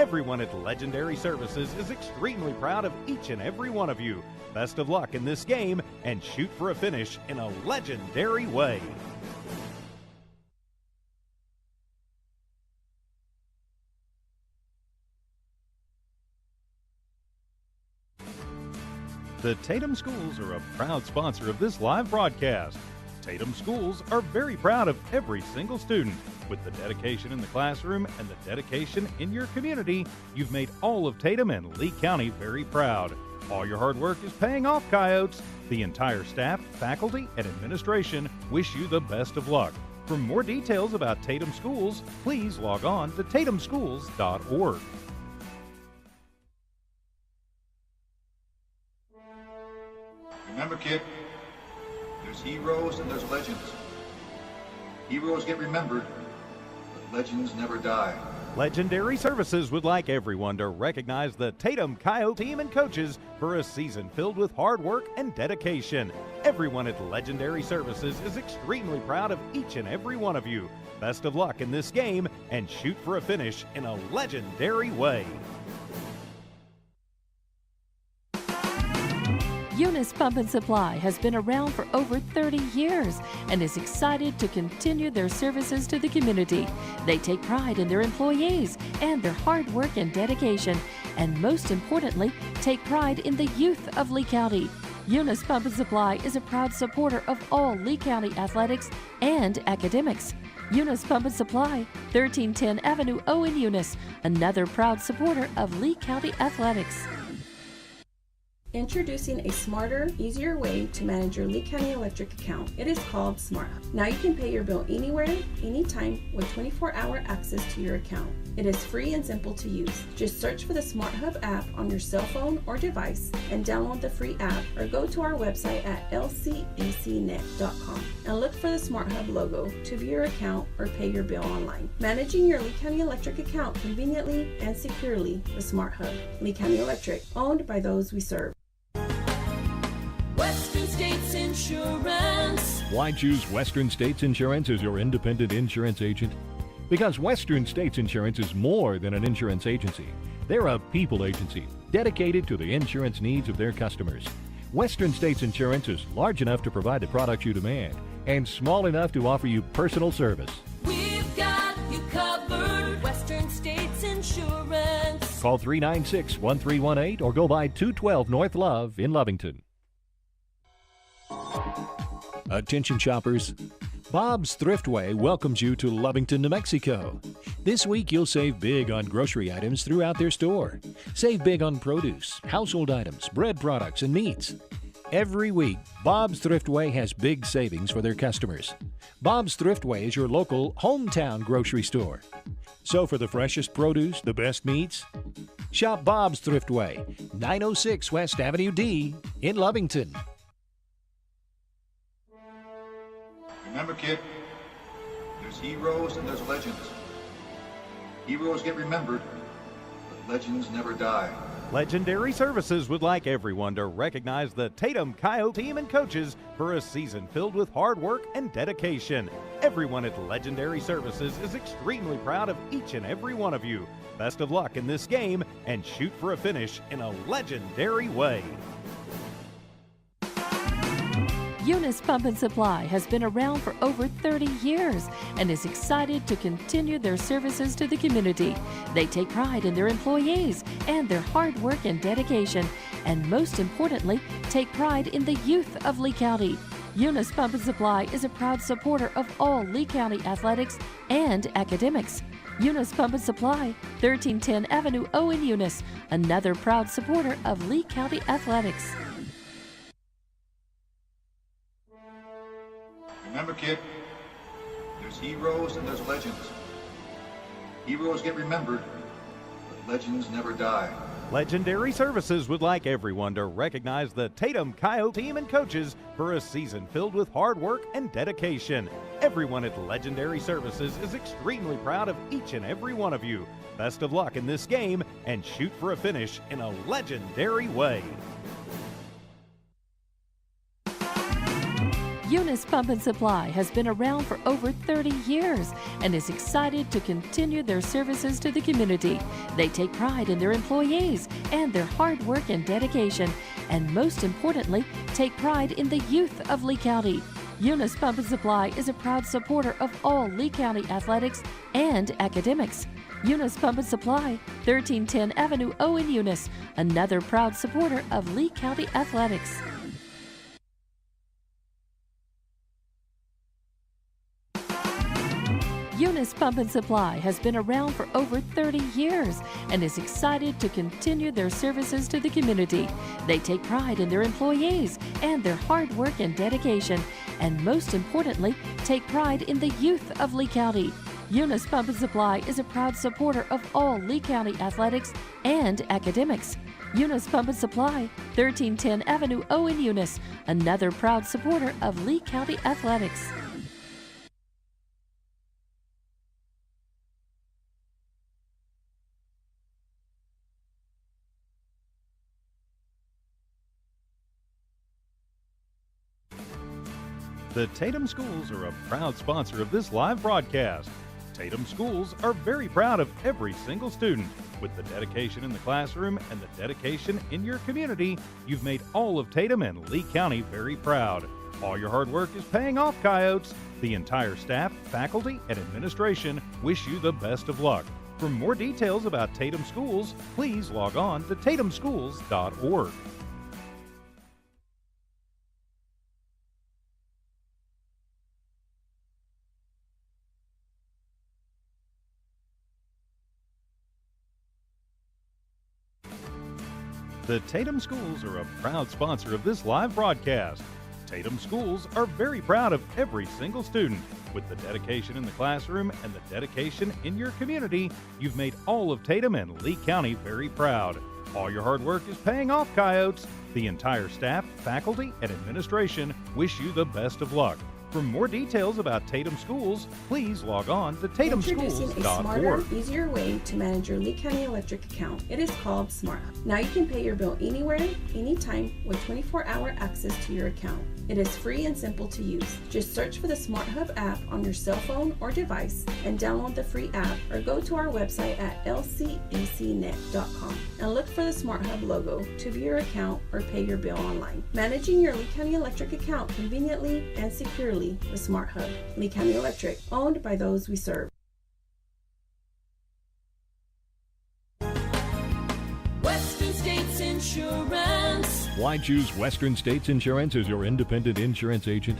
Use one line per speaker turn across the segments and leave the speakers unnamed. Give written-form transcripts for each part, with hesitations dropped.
Everyone at Legendary Services is extremely proud of each and every one of you. Best of luck in this game and shoot for a finish in a legendary way. The Tatum Schools are a proud sponsor of this live broadcast. Tatum Schools are very proud of every single student. With the dedication in the classroom and the dedication in your community, you've made all of Tatum and Lee County very proud. All your hard work is paying off, Coyotes. The entire staff, faculty, and administration wish you the best of luck. For more details about Tatum Schools, please log on to tatumschools.org.
Remember, kid, there's heroes and there's legends. Heroes get remembered, but legends never die.
Legendary Services would like everyone to recognize the Tatum Coyote team and coaches for a season filled with hard work and dedication. Everyone at Legendary Services is extremely proud of each and every one of you. Best of luck in this game and shoot for a finish in a legendary way.
Eunice Pump and Supply has been around for over 30 years and is excited to continue their services to the community. They take pride in their employees and their hard work and dedication, and most importantly, take pride in the youth of Lee County. Eunice Pump and Supply is a proud supporter of all Lee County athletics and academics. Eunice Pump and Supply, 1310 Avenue O in Eunice, another proud supporter of Lee County athletics.
Introducing a smarter, easier way to manage your Lee County Electric account. It is called SmartHub. Now you can pay your bill anywhere, anytime, with 24-hour access to your account. It is free and simple to use. Just search for the SmartHub app on your cell phone or device and download the free app, or go to our website at lcecnet.com and look for the SmartHub logo to view your account or pay your bill online. Managing your Lee County Electric account conveniently and securely with SmartHub. Lee County Electric, owned by those we serve.
Western States Insurance.
Why choose Western States Insurance as your independent insurance agent? Because Western States Insurance is more than an insurance agency. They're a people agency dedicated to the insurance needs of their customers. Western States Insurance is large enough to provide the products you demand and small enough to offer you personal service.
We've got you covered. Western States Insurance.
Call 396-1318 or go by 212 North Love in Lovington. Attention shoppers, Bob's Thriftway welcomes you to Lovington, New Mexico. This week you'll save big on grocery items throughout their store. Save big on produce, household items, bread products, and meats. Every week, Bob's Thriftway has big savings for their customers. Bob's Thriftway is your local hometown grocery store. So for the freshest produce, the best meats, shop Bob's Thriftway, 906 West Avenue D in Lovington.
Remember, kid, there's heroes and there's legends. Heroes get remembered, but legends never die.
Legendary Services would like everyone to recognize the Tatum Coyote team and coaches for a season filled with hard work and dedication. Everyone at Legendary Services is extremely proud of each and every one of you. Best of luck in this game and shoot for a finish in a legendary way.
Eunice Pump and Supply has been around for over 30 years and is excited to continue their services to the community. They take pride in their employees and their hard work and dedication, and most importantly, take pride in the youth of Lee County. Eunice Pump and Supply is a proud supporter of all Lee County athletics and academics. Eunice Pump and Supply, 1310 Avenue O in Eunice, another proud supporter of Lee County athletics.
Remember, kid, there's heroes and there's legends. Heroes get remembered, but legends never die.
Legendary Services would like everyone to recognize the Tatum Coyote team and coaches for a season filled with hard work and dedication. Everyone at Legendary Services is extremely proud of each and every one of you. Best of luck in this game and shoot for a finish in a legendary way.
Eunice Pump and Supply has been around for over 30 years and is excited to continue their services to the community. They take pride in their employees and their hard work and dedication, and most importantly, take pride in the youth of Lee County. Eunice Pump and Supply is a proud supporter of all Lee County athletics and academics. Eunice Pump and Supply, 1310 Avenue O in Eunice, another proud supporter of Lee County athletics. Eunice Pump and Supply has been around for over 30 years and is excited to continue their services to the community. They take pride in their employees and their hard work and dedication, and most importantly, take pride in the youth of Lee County. Eunice Pump and Supply is a proud supporter of all Lee County athletics and academics. Eunice Pump and Supply, 1310 Avenue O in Eunice, another proud supporter of Lee County athletics.
The Tatum Schools are a proud sponsor of this live broadcast. Tatum Schools are very proud of every single student. With the dedication in the classroom and the dedication in your community, you've made all of Tatum and Lee County very proud. All your hard work is paying off, Coyotes. The entire staff, faculty, and administration wish you the best of luck. For more details about Tatum Schools, please log on to tatumschools.org. The Tatum Schools are a proud sponsor of this live broadcast. Tatum Schools are very proud of every single student. With the dedication in the classroom and the dedication in your community, you've made all of Tatum and Lee County very proud. All your hard work is paying off, Coyotes. The entire staff, faculty, and administration wish you the best of luck. For more details about Tatum Schools, please log on to
Introducing a smarter,
tatumschools.org.
easier way to manage your Lee County Electric account. It is called Smart Hub. Now you can pay your bill anywhere, anytime, with 24-hour access to your account. It is free and simple to use. Just search for the Smart Hub app on your cell phone or device and download the free app, or go to our website at lcecnet.com and look for the Smart Hub logo to view your account or pay your bill online. Managing your Lee County Electric account conveniently and securely with Smart Hub. Lee County Electric, owned by those we serve.
Western States Insurance.
Why choose Western States Insurance as your independent insurance agent?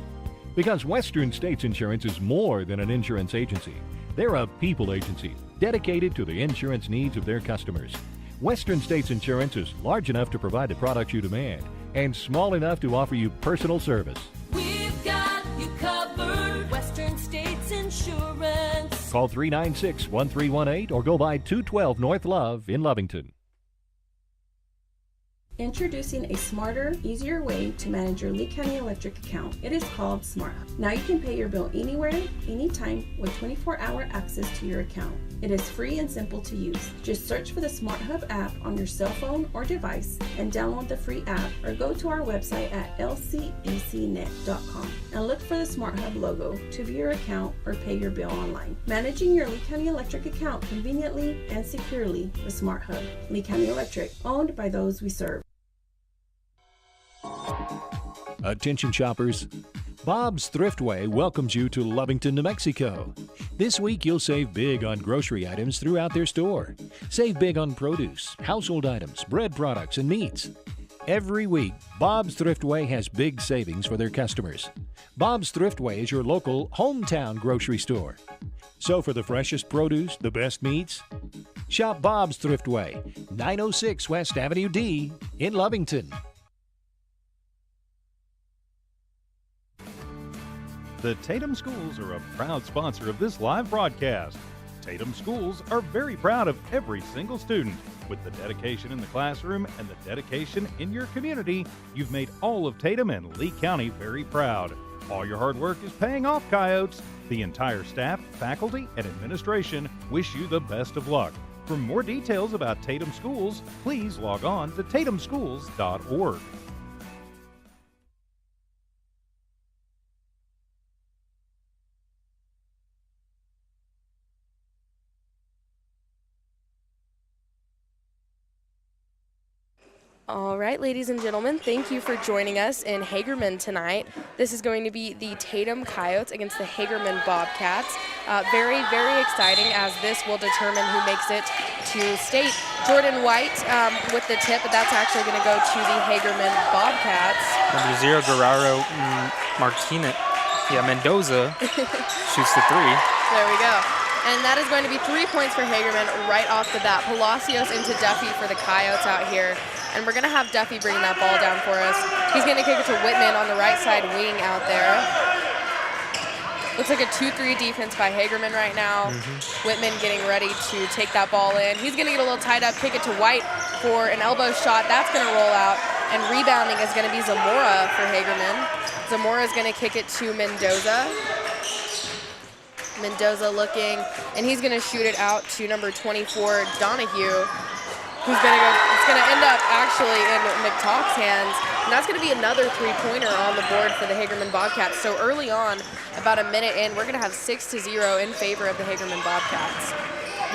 Because Western States Insurance is more than an insurance agency. They're a people agency dedicated to the insurance needs of their customers. Western States Insurance is large enough to provide the products you demand and small enough to offer you personal service.
We've got you covered. Western States Insurance.
Call 396-1318 or go by 212 North Love in Lovington.
Introducing a smarter, easier way to manage your Lee County Electric account. It is called Smart Hub. Now you can pay your bill anywhere, anytime, with 24-hour access to your account. It is free and simple to use. Just search for the Smart Hub app on your cell phone or device and download the free app, or go to our website at lcecnet.com and look for the Smart Hub logo to view your account or pay your bill online. Managing your Lee County Electric account conveniently and securely with Smart Hub. Lee County Electric, owned by those we serve.
Attention shoppers, Bob's Thriftway welcomes you to Lovington, New Mexico. This week you'll save big on grocery items throughout their store. Save big on produce, household items, bread products, and meats. Every week, Bob's Thriftway has big savings for their customers. Bob's Thriftway is your local hometown grocery store. So for the freshest produce, the best meats, shop Bob's Thriftway, 906 West Avenue D in Lovington.
The Tatum Schools are a proud sponsor of this live broadcast. Tatum Schools are very proud of every single student. With the dedication in the classroom and the dedication in your community, you've made all of Tatum and Lee County very proud. All your hard work is paying off, Coyotes. The entire staff, faculty, and administration wish you the best of luck. For more details about Tatum Schools, please log on to tatumschools.org.
All right, ladies and gentlemen, thank you for joining us in Hagerman tonight. This is going to be the Tatum Coyotes against the Hagerman Bobcats. Very, very exciting, as this will determine who makes it to state. Jordan White with the tip, but that's actually going to go to the Hagerman Bobcats.
Number 0, Guerrero Martinez. Yeah, Mendoza shoots the 3.
There we go. And that is going to be 3 points for Hagerman right off the bat. Palacios into Duffy for the Coyotes out here. And we're going to have Duffy bring that ball down for us. He's going to kick it to Whitman on the right side wing out there. Looks like a 2-3 defense by Hagerman right now. Whitman getting ready to take that ball in. He's going to get a little tied up, kick it to White for an elbow shot. That's going to roll out. And rebounding is going to be Zamora for Hagerman. Zamora is going to kick it to Mendoza. Mendoza looking, and he's going to shoot it out to number 24, Donahue. Who's going to go, it's going to end up actually in McTalk's hands, and that's going to be another 3-pointer on the board for the Hagerman Bobcats. So early on, about a minute in, we're going to have 6-0 in favor of the Hagerman Bobcats.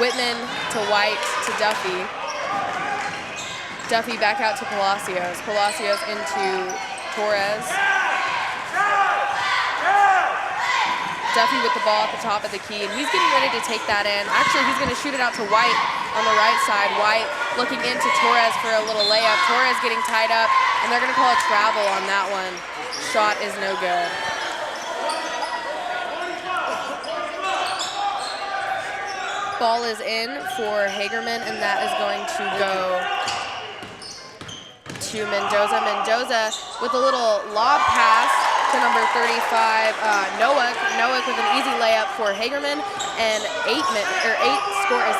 Whitman to White to Duffy. Duffy back out to Palacios. Palacios into Torres. Duffy with the ball at the top of the key, and he's getting ready to take that in. Actually, he's going to shoot it out to White on the right side. White looking into Torres for a little layup. Torres getting tied up, and they're going to call a travel on that one. Shot is no good. Ball is in for Hagerman, and that is going to go to Mendoza. Mendoza with a little lob pass to number 35, Noah. Noah with an easy layup for Hagerman, and score is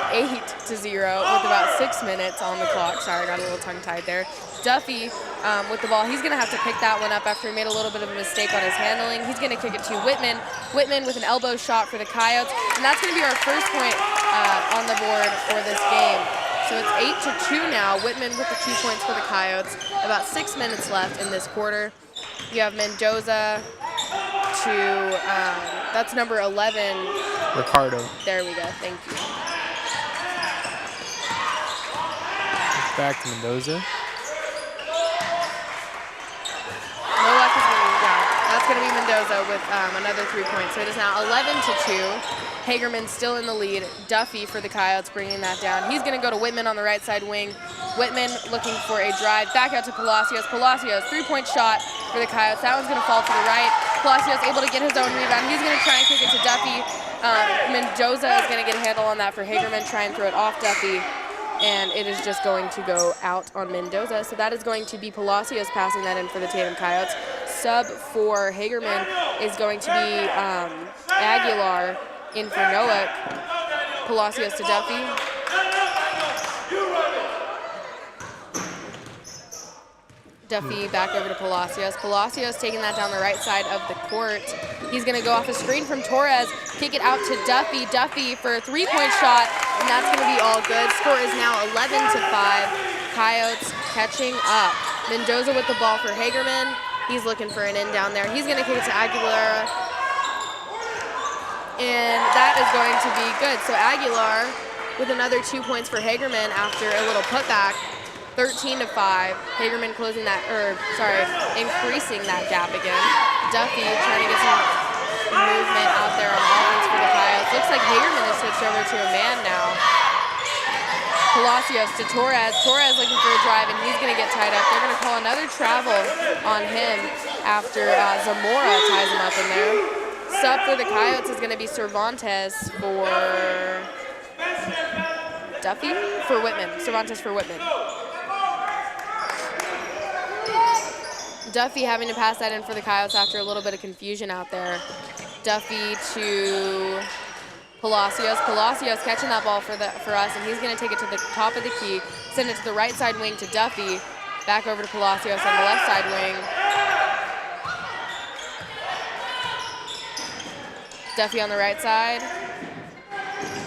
8-0 with about 6 minutes on the clock. Sorry, I got a little tongue-tied there. Duffy with the ball. He's going to have to pick that one up after he made a little bit of a mistake on his handling. He's going to kick it to Whitman. Whitman with an elbow shot for the Coyotes, and that's going to be our first point on the board for this game. So it's 8-2 now. Whitman with the 2 points for the Coyotes. About 6 minutes left in this quarter. You have Mendoza to, that's number 11.
Ricardo.
There we go, thank you.
Back to Mendoza.
No luck is going to be, that's going to be Mendoza with another 3 points. So it is now 11-2. Hagerman still in the lead. Duffy for the Coyotes bringing that down. He's going to go to Whitman on the right side wing. Whitman looking for a drive. Back out to Palacios. Palacios, 3-point shot for the Coyotes. That one's going to fall to the right. Palacios able to get his own rebound. He's going to try and kick it to Duffy. Mendoza is going to get a handle on that for Hagerman. Try and throw it off Duffy. And it is just going to go out on Mendoza. So that is going to be Palacios passing that in for the Tatum Coyotes. Sub for Hagerman is going to be Aguilar in for Noah. Palacios to Duffy. Duffy back over to Palacios. Palacios taking that down the right side of the court. He's going to go off a screen from Torres, kick it out to Duffy. Duffy for a 3-point shot, and that's going to be all good. Score is now 11-5. Coyotes catching up. Mendoza with the ball for Hagerman. He's looking for an in down there. He's going to kick it to Aguilar. And that is going to be good. So Aguilar with another 2 points for Hagerman after a little putback. 13-5. Hagerman closing that, increasing that gap again. Duffy trying to get some movement out there on offense for the Coyotes. Looks like Hagerman has switched over to a man now. Palacios to Torres. Torres looking for a drive, and he's going to get tied up. They're going to call another travel on him after Zamora ties him up in there. Sub for the Coyotes is going to be Cervantes for Duffy? For Whitman. Cervantes for Whitman. Duffy having to pass that in for the Coyotes after a little bit of confusion out there. Duffy to Palacios. Palacios catching that ball for us, and he's going to take it to the top of the key, send it to the right side wing to Duffy, back over to Palacios on the left side wing. Duffy on the right side.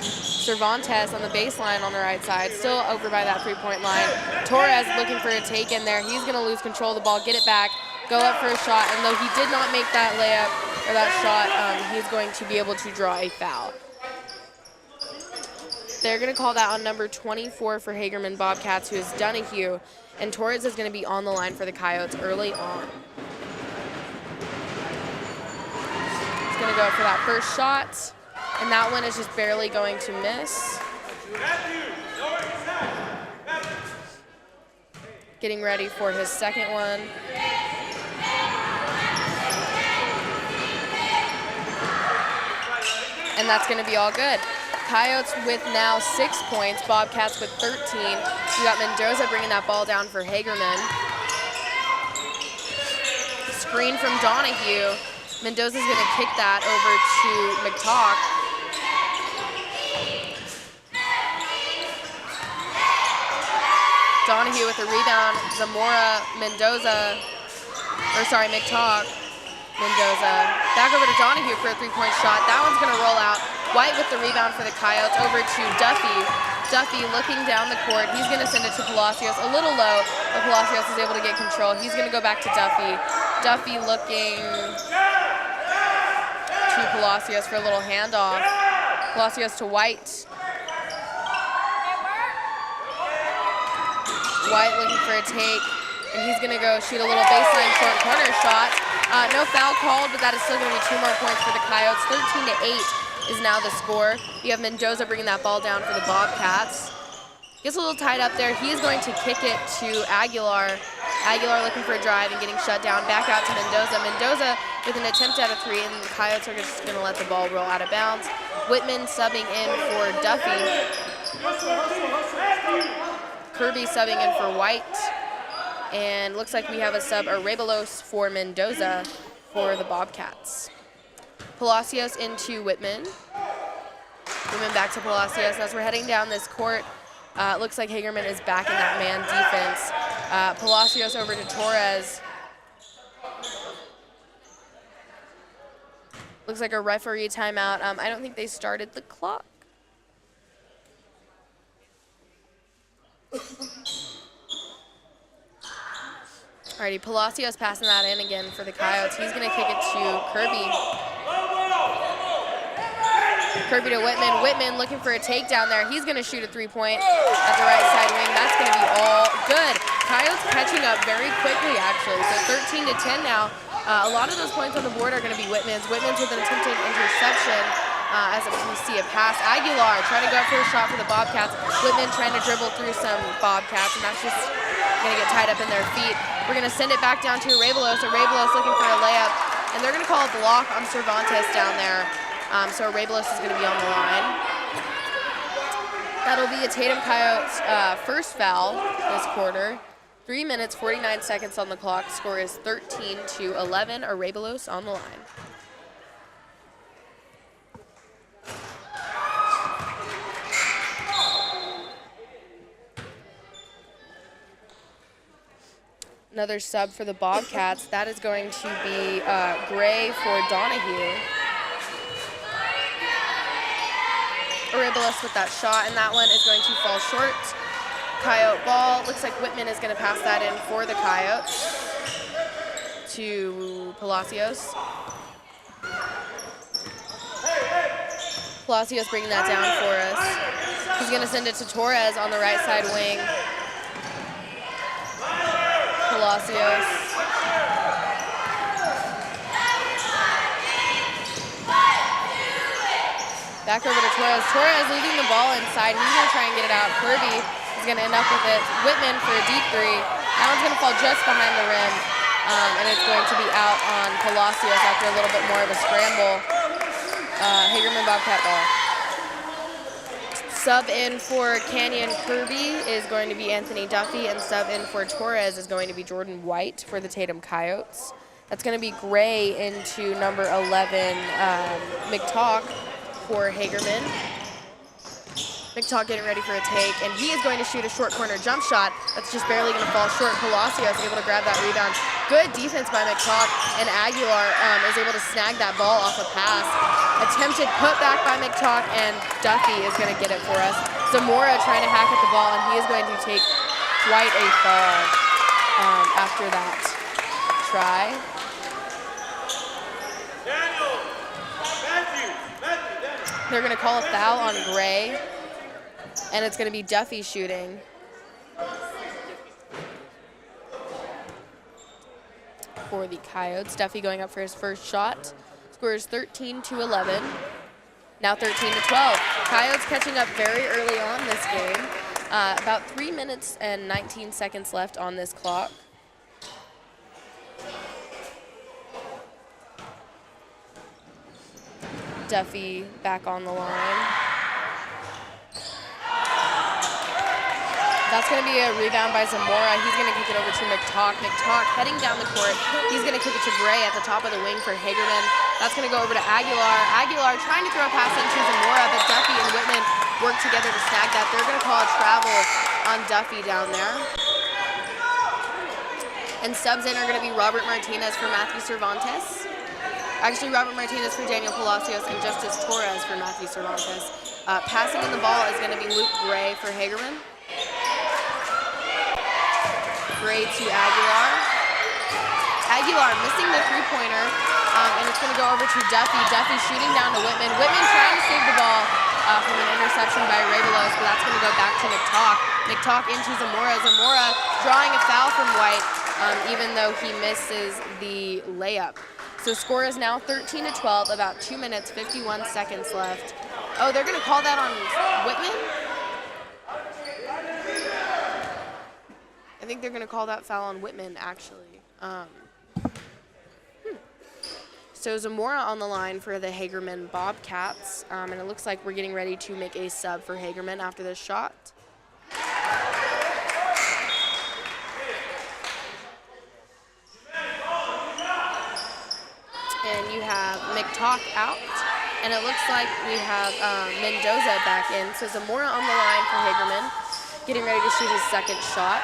Cervantes on the baseline on the right side, still over by that 3-point line. Torres looking for a take in there. He's going to lose control of the ball, get it back, go up for a shot, and though he did not make that layup or that shot, he's going to be able to draw a foul. They're going to call that on number 24 for Hagerman Bobcats, who is Donahue. And Torres is going to be on the line for the Coyotes early on. He's going to go for that first shot. And that one is just barely going to miss. Getting ready for his second one. And that's going to be all good. Coyotes with now 6 points, Bobcats with 13. We got Mendoza bringing that ball down for Hagerman. Screen from Donahue. Mendoza's going to kick that over to McTalk. Donahue with a rebound. Zamora, Mendoza, McTalk. Mendoza. Back over to Donahue for a three-point shot. That one's going to roll out. White with the rebound for the Coyotes over to Duffy. Duffy looking down the court. He's going to send it to Palacios. A little low, but Palacios is able to get control. He's going to go back to Duffy. Duffy looking to Palacios for a little handoff. Palacios to White. White looking for a take, and he's going to go shoot a little baseline short corner shot. No foul called, but that is still going to be 2 more points for the Coyotes. 13-8 is now the score. You have Mendoza bringing that ball down for the Bobcats. Gets a little tied up there. He is going to kick it to Aguilar. Aguilar looking for a drive and getting shut down. Back out to Mendoza. Mendoza with an attempt at a three, and the Coyotes are just going to let the ball roll out of bounds. Whitman subbing in for Duffy. Kirby subbing in for White. And looks like we have a sub, Arebalos for Mendoza for the Bobcats. Palacios into Whitman. Whitman back to Palacios. As we're heading down this court, it looks like Hagerman is back in that man defense. Palacios over to Torres. Looks like a referee timeout. I don't think they started the clock. Alrighty, Palacios passing that in again for the Coyotes. He's going to kick it to Kirby. Kirby to Whitman. Whitman looking for a takedown there. He's going to shoot a three-point at the right side wing. That's going to be all good. Coyotes catching up very quickly, actually. So 13-10 now. A lot of those points on the board are going to be Whitman's. Whitman's with an attempted interception. As we see a pass. Aguilar trying to go for a shot for the Bobcats. Whitman trying to dribble through some Bobcats, and that's just going to get tied up in their feet. We're going to send it back down to Arebalos. Arebalos looking for a layup, and they're going to call a block on Cervantes down there. So Arebalos is going to be on the line. That'll be a Tatum Coyotes first foul this quarter. 3 minutes, 49 seconds on the clock. Score is 13-11. Arebalos on the line. Another sub for the Bobcats. That is going to be Gray for Donahue. Arebalos with that shot, and that one is going to fall short. Coyote ball. Looks like Whitman is going to pass that in for the Coyotes to Palacios. Palacios bringing that down for us. He's going to send it to Torres on the right side wing. Palacios. Back over to Torres. Torres leaving the ball inside. He's going to try and get it out. Kirby is going to end up with it. Whitman for a deep three. That one's going to fall just behind the rim. And it's going to be out on Palacios after a little bit more of a scramble. Hagerman Bobcat ball. Sub in for Canyon Kirby is going to be Anthony Duffy, and sub in for Torres is going to be Jordan White for the Tatum Coyotes. That's going to be Gray into number 11, McTalk for Hagerman. McTalk getting ready for a take, and he is going to shoot a short corner jump shot. That's just barely going to fall short. Palacios able to grab that rebound. Good defense by McTalk, and Aguilar is able to snag that ball off a pass. Attempted putback by McTalk, and Duffy is going to get it for us. Zamora trying to hack at the ball, and he is going to take quite a fall after that try. They're going to call a foul on Gray. And it's going to be Duffy shooting. For the Coyotes. Duffy going up for his first shot. Scores 13-11. Now 13-12. Coyotes catching up very early on this game. About 3 minutes and 19 seconds left on this clock. Duffy back on the line. That's going to be a rebound by Zamora. He's going to kick it over to McTalk. McTalk heading down the court. He's going to kick it to Gray at the top of the wing for Hagerman. That's going to go over to Aguilar. Aguilar trying to throw a pass into Zamora, but Duffy and Whitman work together to snag that. They're going to call a travel on Duffy down there. And subs in are going to be Robert Martinez for Matthew Cervantes. Actually, Robert Martinez for Daniel Palacios and Justice Torres for Matthew Cervantes. Passing in the ball is going to be Luke Gray for Hagerman. Gray to Aguilar. Aguilar missing the three-pointer, and it's going to go over to Duffy. Duffy shooting down to Whitman. Whitman trying to save the ball from an interception by Revelos, but that's going to go back to McTalk. McTalk into Zamora. Zamora drawing a foul from White, even though he misses the layup. So score is now 13-12, about 2 minutes, 51 seconds left. Oh, they're going to call that on Whitman? I think they're going to call that foul on Whitman, actually. So Zamora on the line for the Hagerman Bobcats, and it looks like we're getting ready to make a sub for Hagerman after this shot. And you have McTalk out, and it looks like we have Mendoza back in. So Zamora on the line for Hagerman, getting ready to shoot his second shot.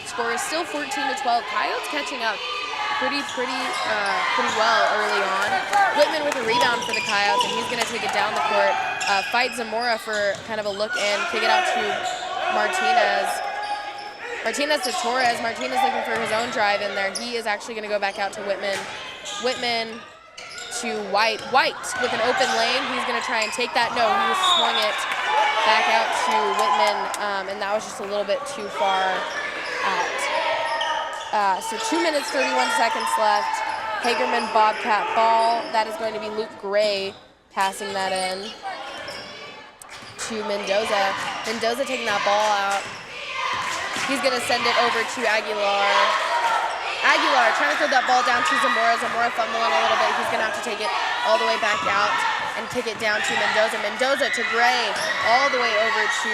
Score is still 14-12. Coyotes catching up pretty well early on. Whitman with a rebound for the Coyotes, and he's going to take it down the court. Fight Zamora for kind of a look in, kick it out to Martinez. Martinez to Torres. Martinez looking for his own drive in there. He is actually going to go back out to Whitman. Whitman to White. White with an open lane. He's going to try and take that. No, he swung it back out to Whitman, and that was just a little bit too far out. So 2 minutes, 31 seconds left. Hagerman Bobcat ball. That is going to be Luke Gray passing that in to Mendoza. Mendoza taking that ball out. He's going to send it over to Aguilar. Aguilar trying to throw that ball down to Zamora. Zamora fumbling a little bit. He's going to have to take it all the way back out and kick it down to Mendoza. Mendoza to Gray, all the way over to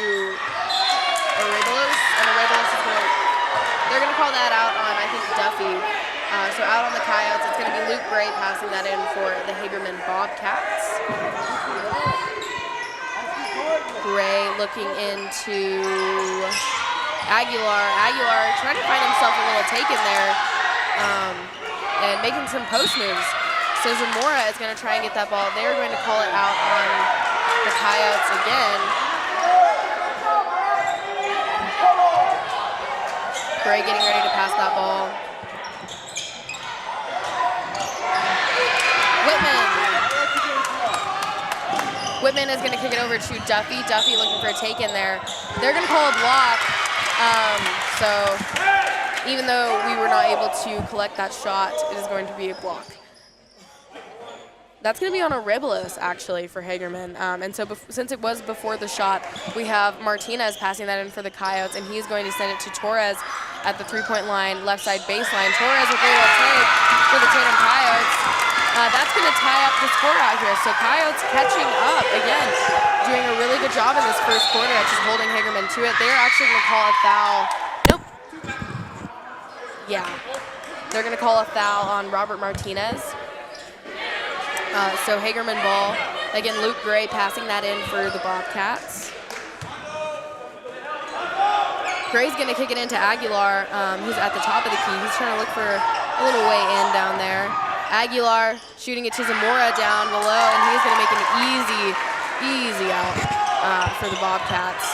Revelos. And Revelos is going to, they're going to call that out on, I think, Duffy. So out on the Coyotes, it's going to be Luke Gray passing that in for the Hagerman Bobcats. Gray looking into Aguilar. Aguilar trying to find himself a little take in there and making some post moves. So Zamora is going to try and get that ball. They're going to call it out on the Coyotes again. Gray getting ready to pass that ball. Whitman is going to kick it over to Duffy. Duffy looking for a take in there. They're going to call a block. So even though we were not able to collect that shot, it is going to be a block. That's going to be on a Revelos, actually, for Hagerman. And so since it was before the shot, we have Martinez passing that in for the Coyotes, and he's going to send it to Torres at the three-point line, left side baseline. Torres with a little take for the Tatum Coyotes. That's going to tie up the score out here. So Coyotes catching up again, doing a really good job in this first quarter at just holding Hagerman to it. They're actually going to call a foul. Nope. Yeah. They're going to call a foul on Robert Martinez. So Hagerman ball. Again, Luke Gray passing that in for the Bobcats. Gray's going to kick it into Aguilar, who's at the top of the key. He's trying to look for a little way in down there. Aguilar shooting it to Zamora down below, and he's going to make an easy out for the Bobcats.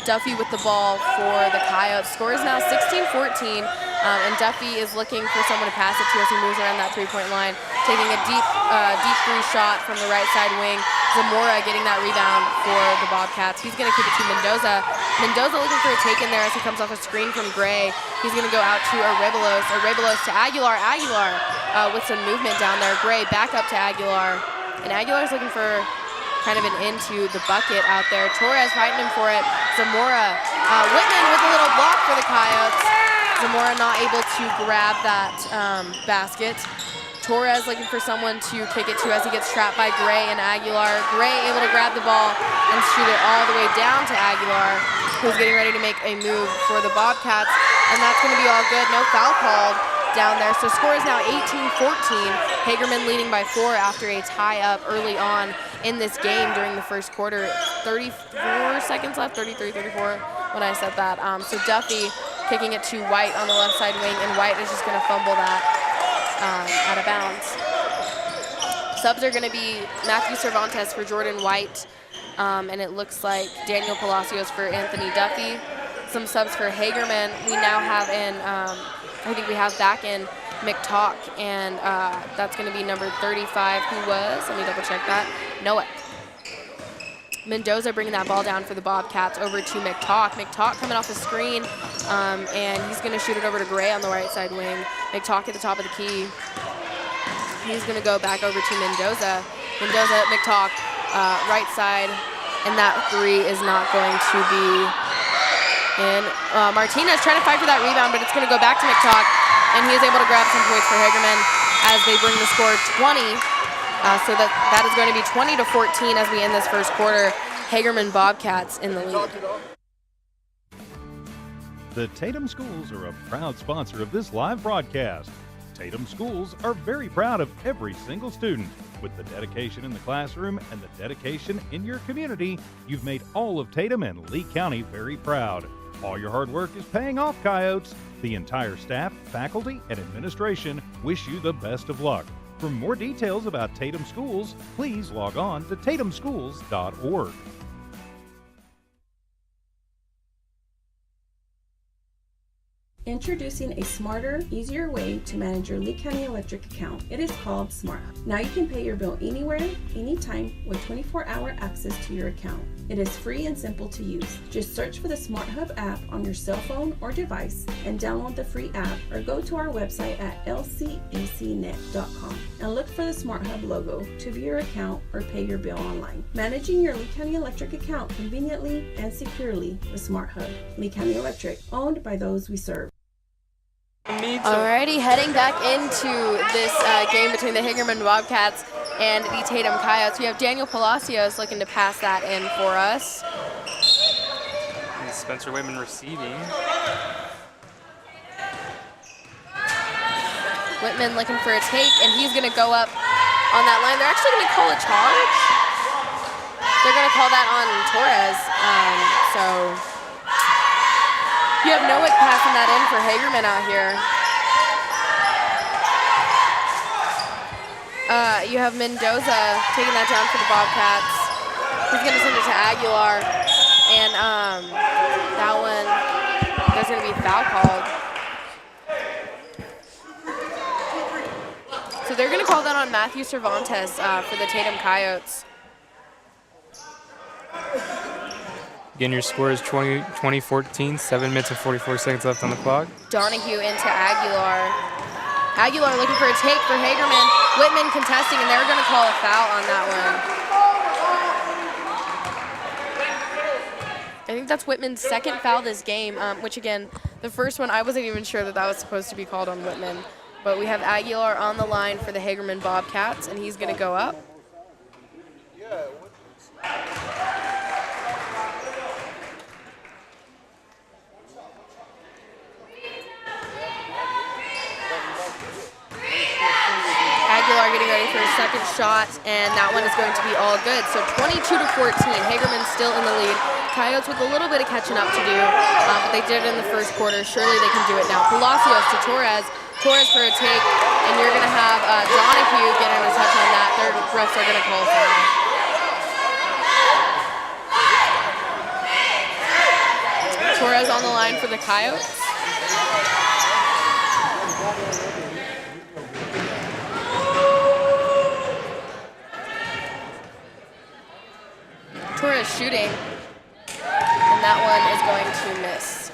Duffy with the ball for the Coyotes. Score is now 16-14, and Duffy is looking for someone to pass it to as he moves around that three-point line, taking a deep three shot from the right side wing. Zamora getting that rebound for the Bobcats. He's going to kick it to Mendoza. Mendoza looking for a take in there as he comes off a screen from Gray. He's going to go out to Arebelos. Arebelos to Aguilar. Aguilar with some movement down there. Gray back up to Aguilar. And Aguilar's looking for kind of an into the bucket out there. Torres fighting him for it. Zamora. Whitman with a little block for the Coyotes. Zamora not able to grab that basket. Torres looking for someone to kick it to as he gets trapped by Gray and Aguilar. Gray able to grab the ball and shoot it all the way down to Aguilar, who's getting ready to make a move for the Bobcats. And that's going to be all good. No foul called down there. So score is now 18-14. Hagerman leading by 4 after a tie up early on in this game during the first quarter. 34 seconds left, 33, 34 when I said that. So Duffy kicking it to White on the left side wing, and White is just going to fumble that out of bounds. Subs are going to be Matthew Cervantes for Jordan White, and it looks like Daniel Palacios for Anthony Duffy. Some subs for Hagerman. We now have in, I think we have back in McTalk, and that's going to be number 35, who was, let me double check that, Noah. Mendoza bringing that ball down for the Bobcats over to McTalk. McTalk coming off the screen, and he's going to shoot it over to Gray on the right side wing. McTalk at the top of the key. He's going to go back over to Mendoza. Mendoza, McTalk, right side, and that three is not going to be in. Martinez trying to fight for that rebound, but it's going to go back to McTalk, and he is able to grab some points for Hagerman as they bring the score 20. So that is going to be 20-14 as we end this first quarter. Hagerman Bobcats in the lead.
The Tatum Schools are a proud sponsor of this live broadcast. Tatum Schools are very proud of every single student. With the dedication in the classroom and the dedication in your community, you've made all of Tatum and Lee County very proud. All your hard work is paying off, Coyotes. The entire staff, faculty, and administration wish you the best of luck. For more details about Tatum Schools, please log on to tatumschools.org.
Introducing a smarter, easier way to manage your Lee County Electric account. It is called Smart Hub. Now you can pay your bill anywhere, anytime, with 24-hour access to your account. It is free and simple to use. Just search for the Smart Hub app on your cell phone or device and download the free app, or go to our website at lcecnet.com and look for the Smart Hub logo to view your account or pay your bill online. Managing your Lee County Electric account conveniently and securely with Smart Hub. Lee County Electric, owned by those we serve.
Alrighty, heading back into this game between the Hagerman Bobcats and the Tatum Coyotes. We have Daniel Palacios looking to pass that in for us.
And Spencer Whitman receiving.
Whitman looking for a take, and he's going to go up on that line. They're actually going to call a charge. They're going to call that on Torres. You have Nowick passing that in for Hagerman out here. You have Mendoza taking that down for the Bobcats. He's going to send it to Aguilar. And that one, there's going to be a foul called. So they're going to call that on Matthew Cervantes for the Tatum Coyotes.
Again, your score is 20-14, 7 minutes and 44 seconds left on the clock.
Donahue into Aguilar. Aguilar looking for a take for Hagerman. Whitman contesting, and they're going to call a foul on that one. I think that's Whitman's second foul this game, which again, the first one I wasn't even sure that was supposed to be called on Whitman. But we have Aguilar on the line for the Hagerman Bobcats, and he's going to go up. Aguilar getting ready for his second shot, and that one is going to be all good. So 22-14, Hagerman still in the lead. Coyotes with a little bit of catching up to do, but they did it in the first quarter. Surely they can do it now. Palacios to Torres. Torres for a take, and you're going to have Donahue getting a touch on that. Their refs are going to call for him. Torres on the line for the Coyotes. Torres shooting, and that one is going to miss.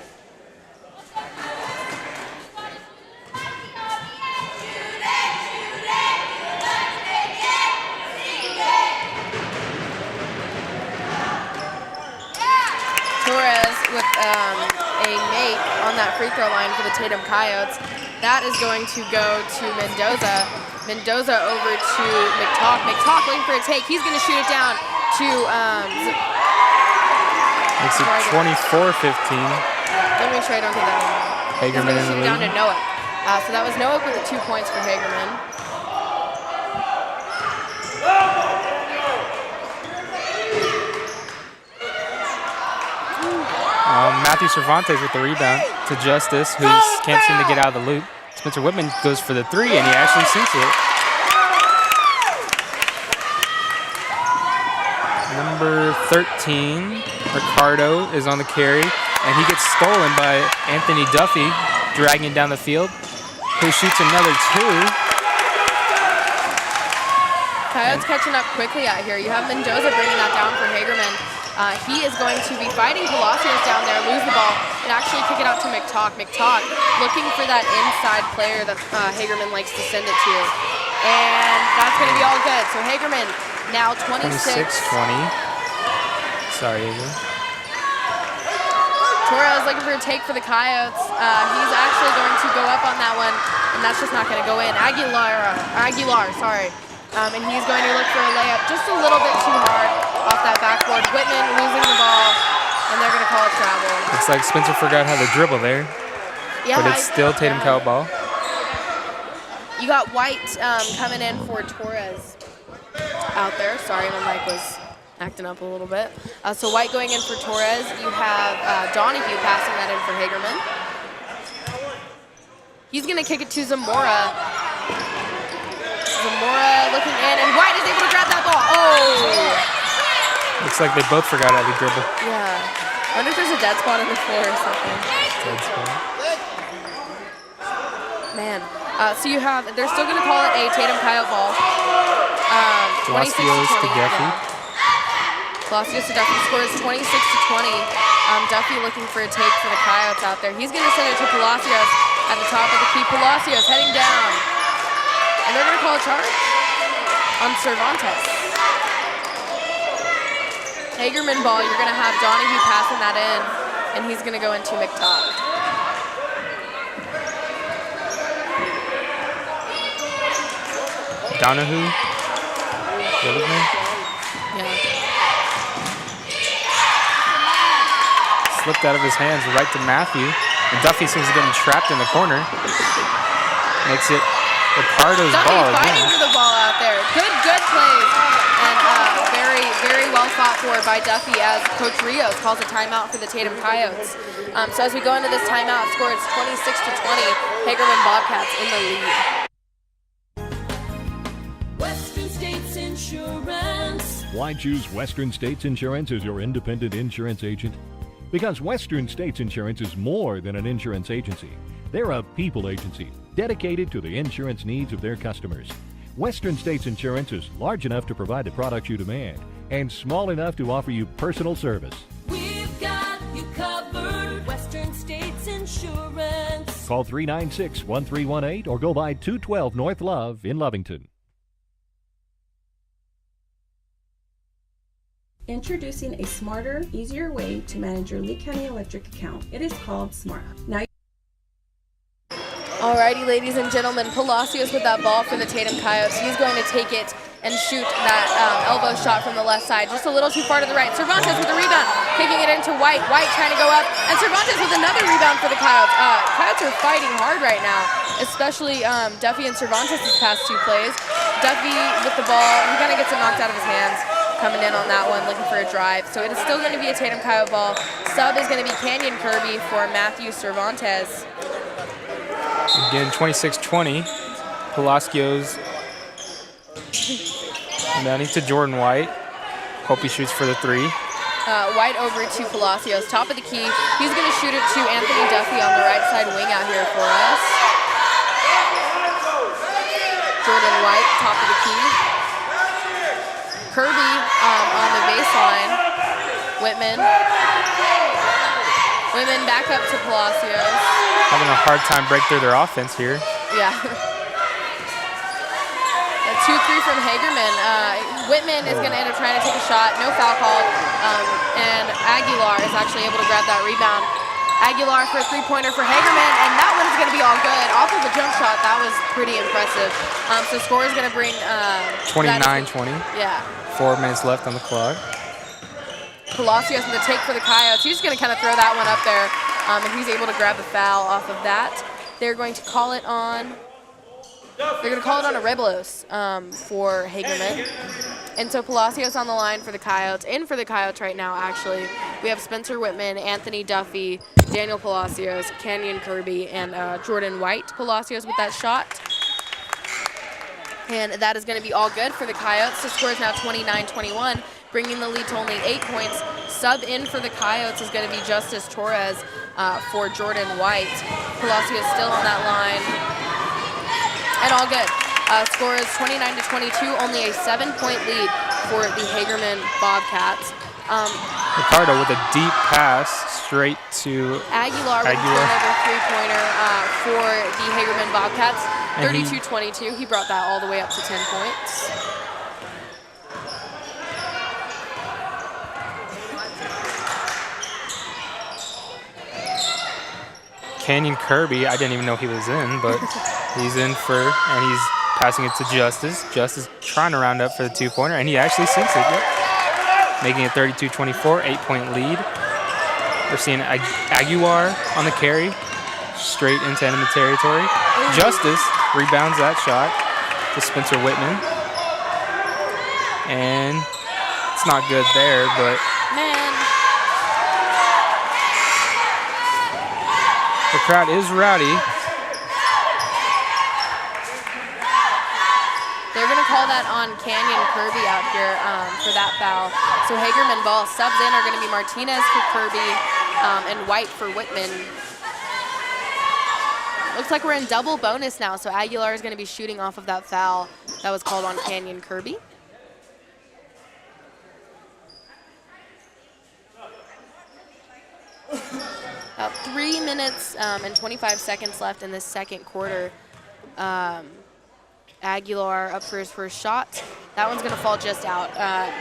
Torres with a make on that free throw line for the Tatum Coyotes. That is going to go to Mendoza. Mendoza over to McTalk. McTalk looking for a take. He's going to shoot it down to
Makes it 24-15.
Let me make sure I don't get that wrong.
Hagerman in the
shoot it down to
lead.
Noah. So that was Noah with the 2 points for Hagerman.
Matthew Cervantes with the rebound to Justice, who can't seem to get out of the loop. Spencer Whitman goes for the three, and he actually sinks it. Number 13, Ricardo, is on the carry, and he gets stolen by Anthony Duffy, dragging down the field, who shoots another two.
Coyotes catching up quickly out here. You have Mendoza bringing that down for Hagerman. He is going to be fighting Palacios down there, lose the ball, and actually kick it out to McTalk. McTalk looking for that inside player that Hagerman likes to send it to. And that's going to be all good. So Hagerman now 26.
26-20. Sorry, Ava.
Torres looking for a take for the Coyotes. He's actually going to go up on that one, and that's just not going to go in. Aguilar, sorry. And he's going to look for a layup just a little bit too hard off that backboard. Whitman losing the ball, and they're going to call it travel.
Looks like Spencer forgot how to dribble there,
Yeah,
but it's still Tatum Coyote ball.
You got White coming in for Torres out there. Sorry, my mic was acting up a little bit. So White going in for Torres. You have Donahue passing that in for Hagerman. He's going to kick it to Zamora. Zamora looking in, and White is able to grab that ball. Oh!
Looks like they both forgot how to dribble.
Yeah. I wonder if there's a dead spot on the floor or something.
Dead spot.
Man. So you have, they're still going to call it a Tatum Coyote ball. 26
Palacios to
20.
Duffy.
Palacios to Duffy scores 26 to 20. Duffy looking for a take for the Coyotes out there. He's going to send it to Palacios at the top of the key. Palacios heading down. And they're going to call a charge on Cervantes. Hagerman ball, you're going to have Donahue passing that in, and he's going to go into McTalk.
Donahue.
Yeah.
Slipped out of his hands right to Matthew. And Duffy seems to get trapped in the corner. Makes it Ricardo's
Duffy
ball
fighting
again.
for the ball out there. Good plays. And very, very well fought for by Duffy as Coach Rios calls a timeout for the Tatum Coyotes. So as we go into this timeout, score is 26 to 20. Hagerman Bobcats in the lead.
Western States Insurance.
Why choose Western States Insurance as your independent insurance agent? Because Western States Insurance is more than an insurance agency. They're a people agency dedicated to the insurance needs of their customers. Western States Insurance is large enough to provide the products you demand and small enough to offer you personal service.
We've got you covered. Western States Insurance.
Call 396-1318 or go by 212 North Love in Lovington.
Introducing a smarter, easier way to manage your Lee County Electric account. It is called Smart. Now,
Alrighty, ladies and gentlemen, Palacios with that ball for the Tatum Coyotes. He's going to take it and shoot that elbow shot from the left side, just a little too far to the right. Cervantes with the rebound, kicking it into White. White trying to go up, and Cervantes with another rebound for the Coyotes. Coyotes are fighting hard right now, especially Duffy and Cervantes these past two plays. Duffy with the ball, he kind of gets it knocked out of his hands. Coming in on that one, looking for a drive. So it is still going to be a Tatum Coyote ball. Sub is going to be Canyon Kirby for Matthew Cervantes.
Again, 26-20. Palacios down to Jordan White. Hope he shoots for the three.
White over to Palacios, top of the key. He's going to shoot it to Anthony Duffy on the right side wing out here for us. Jordan White, top of the key. Kirby on the baseline. Whitman back up to Palacios.
Having a hard time break through their offense here.
Yeah. A 2-3 from Hagerman. Whitman is going to end up trying to take a shot. No foul called. And Aguilar is actually able to grab that rebound. Aguilar for a three-pointer for Hagerman, and that one's going to be all good. Off of the jump shot, that was pretty impressive. So score is going to bring
29-20.
Yeah.
4 minutes left on the clock.
Palacios with a take for the Coyotes. He's just going to kind of throw that one up there, and he's able to grab the foul off of that. They're going to call it on. They're going to call it on Arebelos for Hagerman. And so Palacios on the line for the Coyotes. In for the Coyotes right now, actually, we have Spencer Whitman, Anthony Duffy, Daniel Palacios, Kenyon Kirby, and Jordan White. Palacios with that shot. And that is going to be all good for the Coyotes. The score is now 29-21, bringing the lead to only 8 points. Sub in for the Coyotes is going to be Justice Torres for Jordan White. Palacios still on that line. And all good. Score is 29-22, only a 7-point lead for the Hagerman Bobcats.
Ricardo with a deep pass straight to
Aguilar with another three-pointer for the Hagerman Bobcats. 32-22. He brought that all the way up to 10 points.
Kenyon Kirby, I didn't even know he was in, but he's in and he's passing it to Justice. Justice trying to round up for the two-pointer, and he actually sinks it. Yep. Making it 32-24, 8-point lead. We're seeing Aguilar on the carry, straight into enemy territory. Justice rebounds that shot to Spencer Whitman. And it's not good there, but the crowd is rowdy.
They're going to call that on Kenyon Kirby out here for that foul. So Hagerman ball. Subs in are going to be Martinez for Kirby and White for Whitman. Looks like we're in double bonus now, so Aguilar is going to be shooting off of that foul that was called on Kenyon Kirby. About 3 minutes and 25 seconds left in this second quarter. Aguilar up for his first shot. That one's going to fall just out.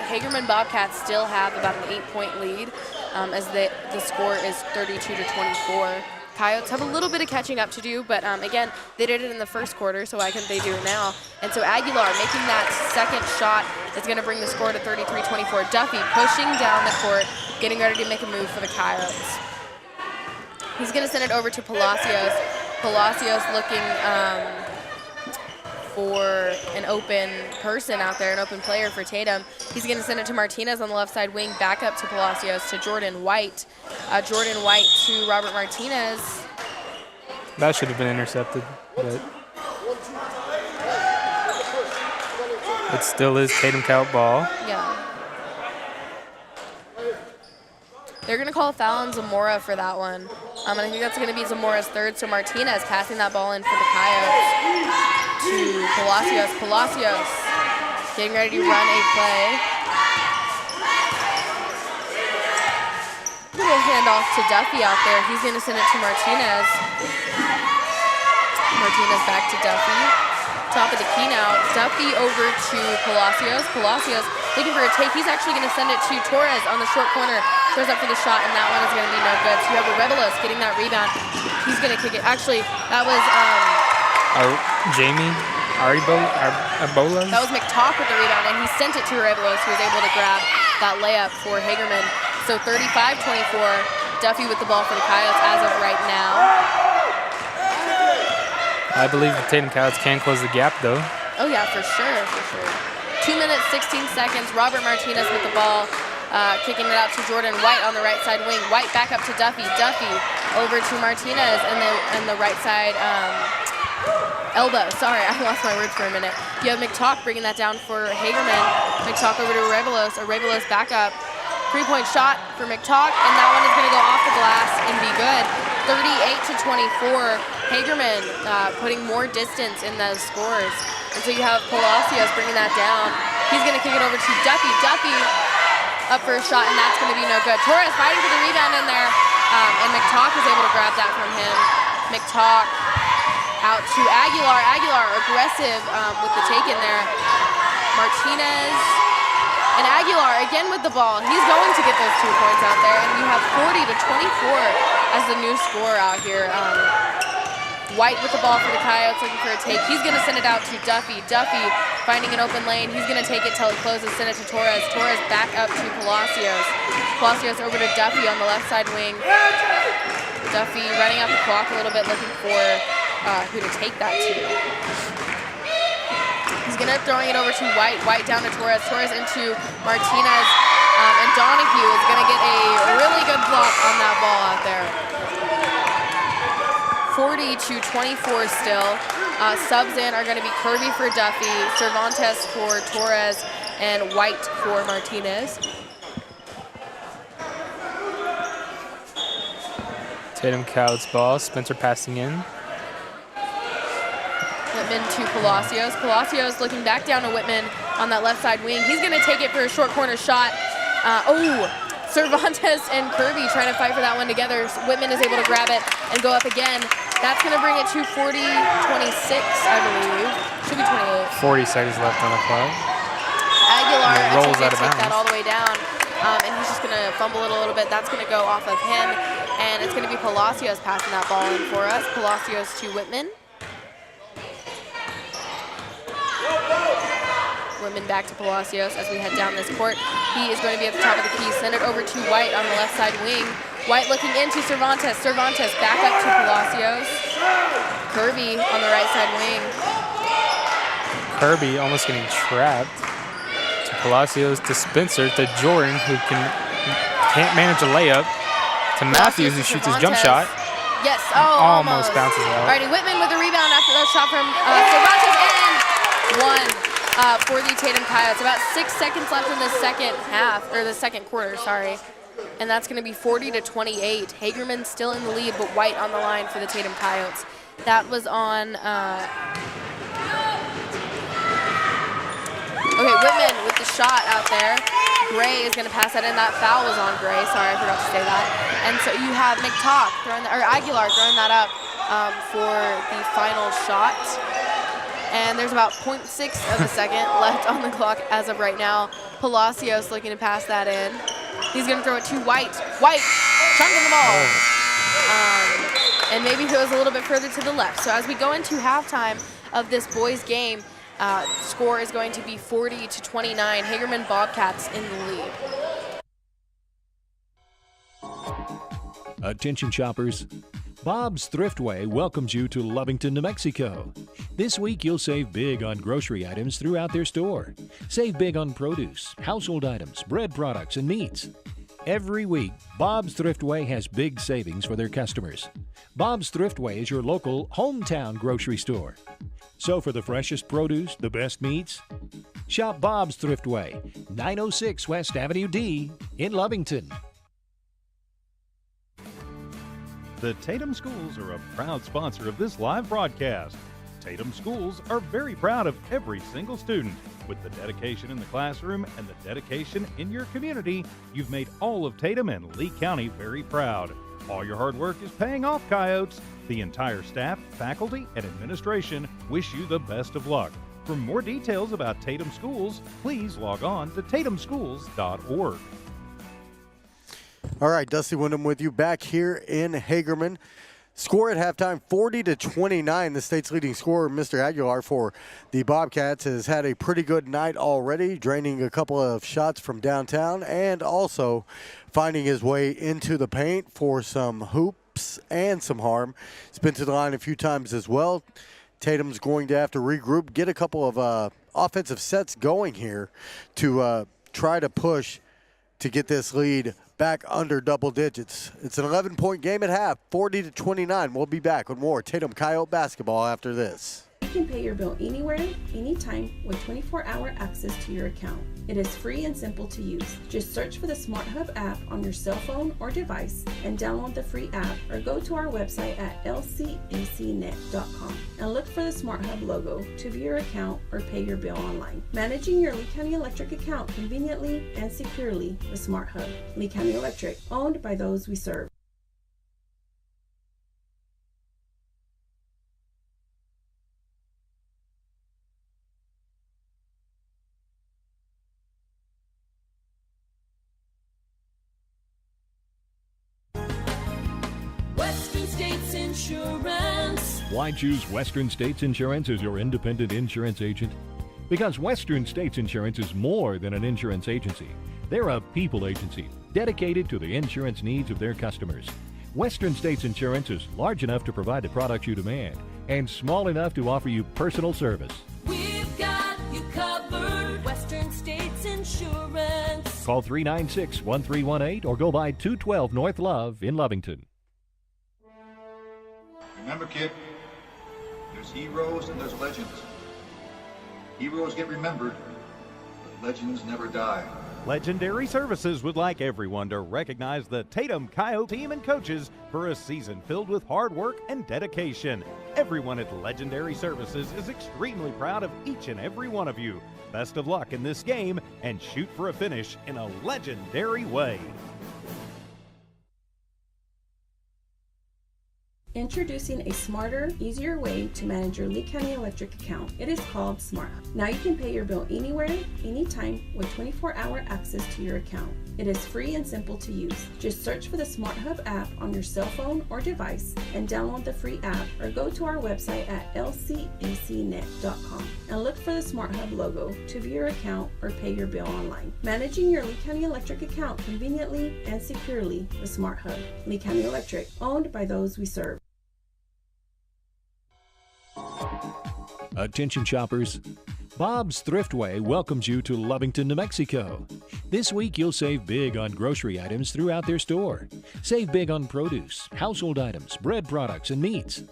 Hagerman Bobcats still have about an 8-point lead as the score is 32-24. Coyotes have a little bit of catching up to do, but again, they did it in the first quarter, so why couldn't they do it now? And so Aguilar making that second shot is going to bring the score to 33-24. Duffy pushing down the court, getting ready to make a move for the Coyotes. He's going to send it over to Palacios. Palacios looking for an open person out there, an open player for Tatum. He's going to send it to Martinez on the left side wing, back up to Palacios, to Jordan White. Jordan White to Robert Martinez.
That should have been intercepted, but it still is Tatum Coyote ball.
Yeah. They're going to call a foul on Zamora for that one. And I think that's going to be Zamora's third. So Martinez passing that ball in for the Coyotes to Palacios. Palacios getting ready to run a play. Little handoff to Duffy out there. He's going to send it to Martinez. Martinez back to Duffy. Top of the key now. Duffy over to Palacios. Palacios looking for a take. He's actually going to send it to Torres on the short corner. Throws up for the shot, and that one is going to be no good. So you have Arebelos getting that rebound. He's going to kick it. Actually, that was
Jamie Arbola.
That was McTalk with the rebound, and he sent it to Arebelos, who was able to grab that layup for Hagerman. So 35-24, Duffy with the ball for the Coyotes as of right now.
I believe the Tatum Coyotes can close the gap, though.
Oh, yeah, for sure, for sure. 2 minutes, 16 seconds. Robert Martinez with the ball, kicking it out to Jordan White on the right side wing. White back up to Duffy. Duffy over to Martinez and the right side elbow. Sorry, I lost my words for a minute. You have McTalk bringing that down for Hagerman. McTalk over to Arebelos. Arebelos back up. 3-point shot for McTalk, and that one is going to go off the glass and be good. 38-24. Hagerman putting more distance in those scores. And so you have Palacios bringing that down. He's going to kick it over to Duffy. Duffy up for a shot, and that's going to be no good. Torres fighting for the rebound in there, and McTalk is able to grab that from him. McTalk out to Aguilar. Aguilar aggressive with the take in there. Martinez and Aguilar again with the ball. He's going to get those 2 points out there, and you have 40-24 as the new score out here. White with the ball for the Coyotes, looking for a take. He's going to send it out to Duffy. Duffy finding an open lane. He's going to take it till it closes, send it to Torres. Torres back up to Palacios. Palacios over to Duffy on the left side wing. Duffy running out the clock a little bit, looking for who to take that to. He's going to throwing it over to White. White down to Torres. Torres into Martinez. And Donahue is going to get a really good block on that ball out there. 40-24 still. Subs in are going to be Kirby for Duffy, Cervantes for Torres, and White for Martinez.
Tatum Coyotes ball. Spencer passing in.
Whitman to Palacios. Palacios looking back down to Whitman on that left side wing. He's going to take it for a short corner shot. Cervantes and Kirby trying to fight for that one together. Whitman is able to grab it and go up again. That's going to bring it to 40-26, I believe. Should be 28.
40 seconds left on the clock.
Aguilar
rolls out of
take
bounds.
that all the way down, and he's just going to fumble it a little bit. That's going to go off of him, and it's going to be Palacios passing that ball in for us. Palacios to Whitman. Whitman back to Palacios as we head down this court. He is going to be at the top of the key. Send it over to White on the left side wing. White looking into Cervantes. Cervantes back up to Palacios. Kirby on the right side wing.
Kirby almost getting trapped. To Palacios, to Spencer, to Jordan, who can't manage a layup. To Matthews, who shoots his jump shot.
Yes,
Almost bounces out.
Alrighty, Whitman with the rebound after that shot from Cervantes, and one for the Tatum Coyotes. About 6 seconds left in the second half, or the second quarter, sorry. And that's going to be 40-28. Hagerman still in the lead, but White on the line for the Tatum Coyotes. That was on, okay, Whitman with the shot out there. Gray is going to pass that in. That foul was on Gray. Sorry, I forgot to say that. And so you have McTalk throwing that, or Aguilar throwing that up for the final shot. And there's about 0.6 of a second left on the clock as of right now. Palacios looking to pass that in. He's going to throw it to White. White chunking the ball. And maybe goes a little bit further to the left. So as we go into halftime of this boys game, score is going to be 40-29. Hagerman Bobcats in the lead.
Attention shoppers. Bob's Thriftway welcomes you to Lovington, New Mexico. This week you'll save big on grocery items throughout their store. Save big on produce, household items, bread products, and meats. Every week, Bob's Thriftway has big savings for their customers. Bob's Thriftway is your local hometown grocery store. So for the freshest produce, the best meats, shop Bob's Thriftway, 906 West Avenue D in Lovington.
The Tatum Schools are a proud sponsor of this live broadcast. Tatum Schools are very proud of every single student. With the dedication in the classroom and the dedication in your community, you've made all of Tatum and Lee County very proud. All your hard work is paying off, Coyotes. The entire staff, faculty, and administration wish you the best of luck. For more details about Tatum Schools, please log on to tatumschools.org.
All right, Dusty Wyndham with you back here in Hagerman. Score at halftime, 40-29. The state's leading scorer, Mr. Aguilar, for the Bobcats, has had a pretty good night already, draining a couple of shots from downtown and also finding his way into the paint for some hoops and some harm. He's been to the line a few times as well. Tatum's going to have to regroup, get a couple of offensive sets going here to try to push to get this lead back under double digits. It's an 11-point game at half, 40-29. We'll be back with more Tatum Coyote basketball after this.
can pay your bill anywhere, anytime with 24-hour access to your account. It is free and simple to use. Just search for the Smart Hub app on your cell phone or device and download the free app, or go to our website at lcecnet.com and look for the Smart Hub logo to view your account or pay your bill online. Managing your Lee County Electric account conveniently and securely with Smart Hub. Lee County Electric, owned by those we serve.
Western States Insurance.
Why choose Western States Insurance as your independent insurance agent? Because Western States Insurance is more than an insurance agency. They're a people agency dedicated to the insurance needs of their customers. Western States Insurance is large enough to provide the products you demand and small enough to offer you personal service.
We've got you covered. Western States Insurance.
Call 396-1318 or go by 212 North Love in Lovington.
Remember, kid, there's heroes and there's legends. Heroes get remembered, but legends never die.
Legendary Services would like everyone to recognize the Tatum Coyote team and coaches for a season filled with hard work and dedication. Everyone at Legendary Services is extremely proud of each and every one of you. Best of luck in this game and shoot for a finish in a legendary way.
Introducing a smarter, easier way to manage your Lee County Electric account. It is called Smart Hub. Now you can pay your bill anywhere, anytime with 24-hour access to your account. It is free and simple to use. Just search for the Smart Hub app on your cell phone or device and download the free app, or go to our website at lcecnet.com and look for the Smart Hub logo to view your account or pay your bill online. Managing your Lee County Electric account conveniently and securely with Smart Hub. Lee County Electric, owned by those we serve.
Attention shoppers, Bob's Thriftway welcomes you to Lovington, New Mexico. This week you'll save big on grocery items throughout their store. Save big on produce, household items, bread products, and meats.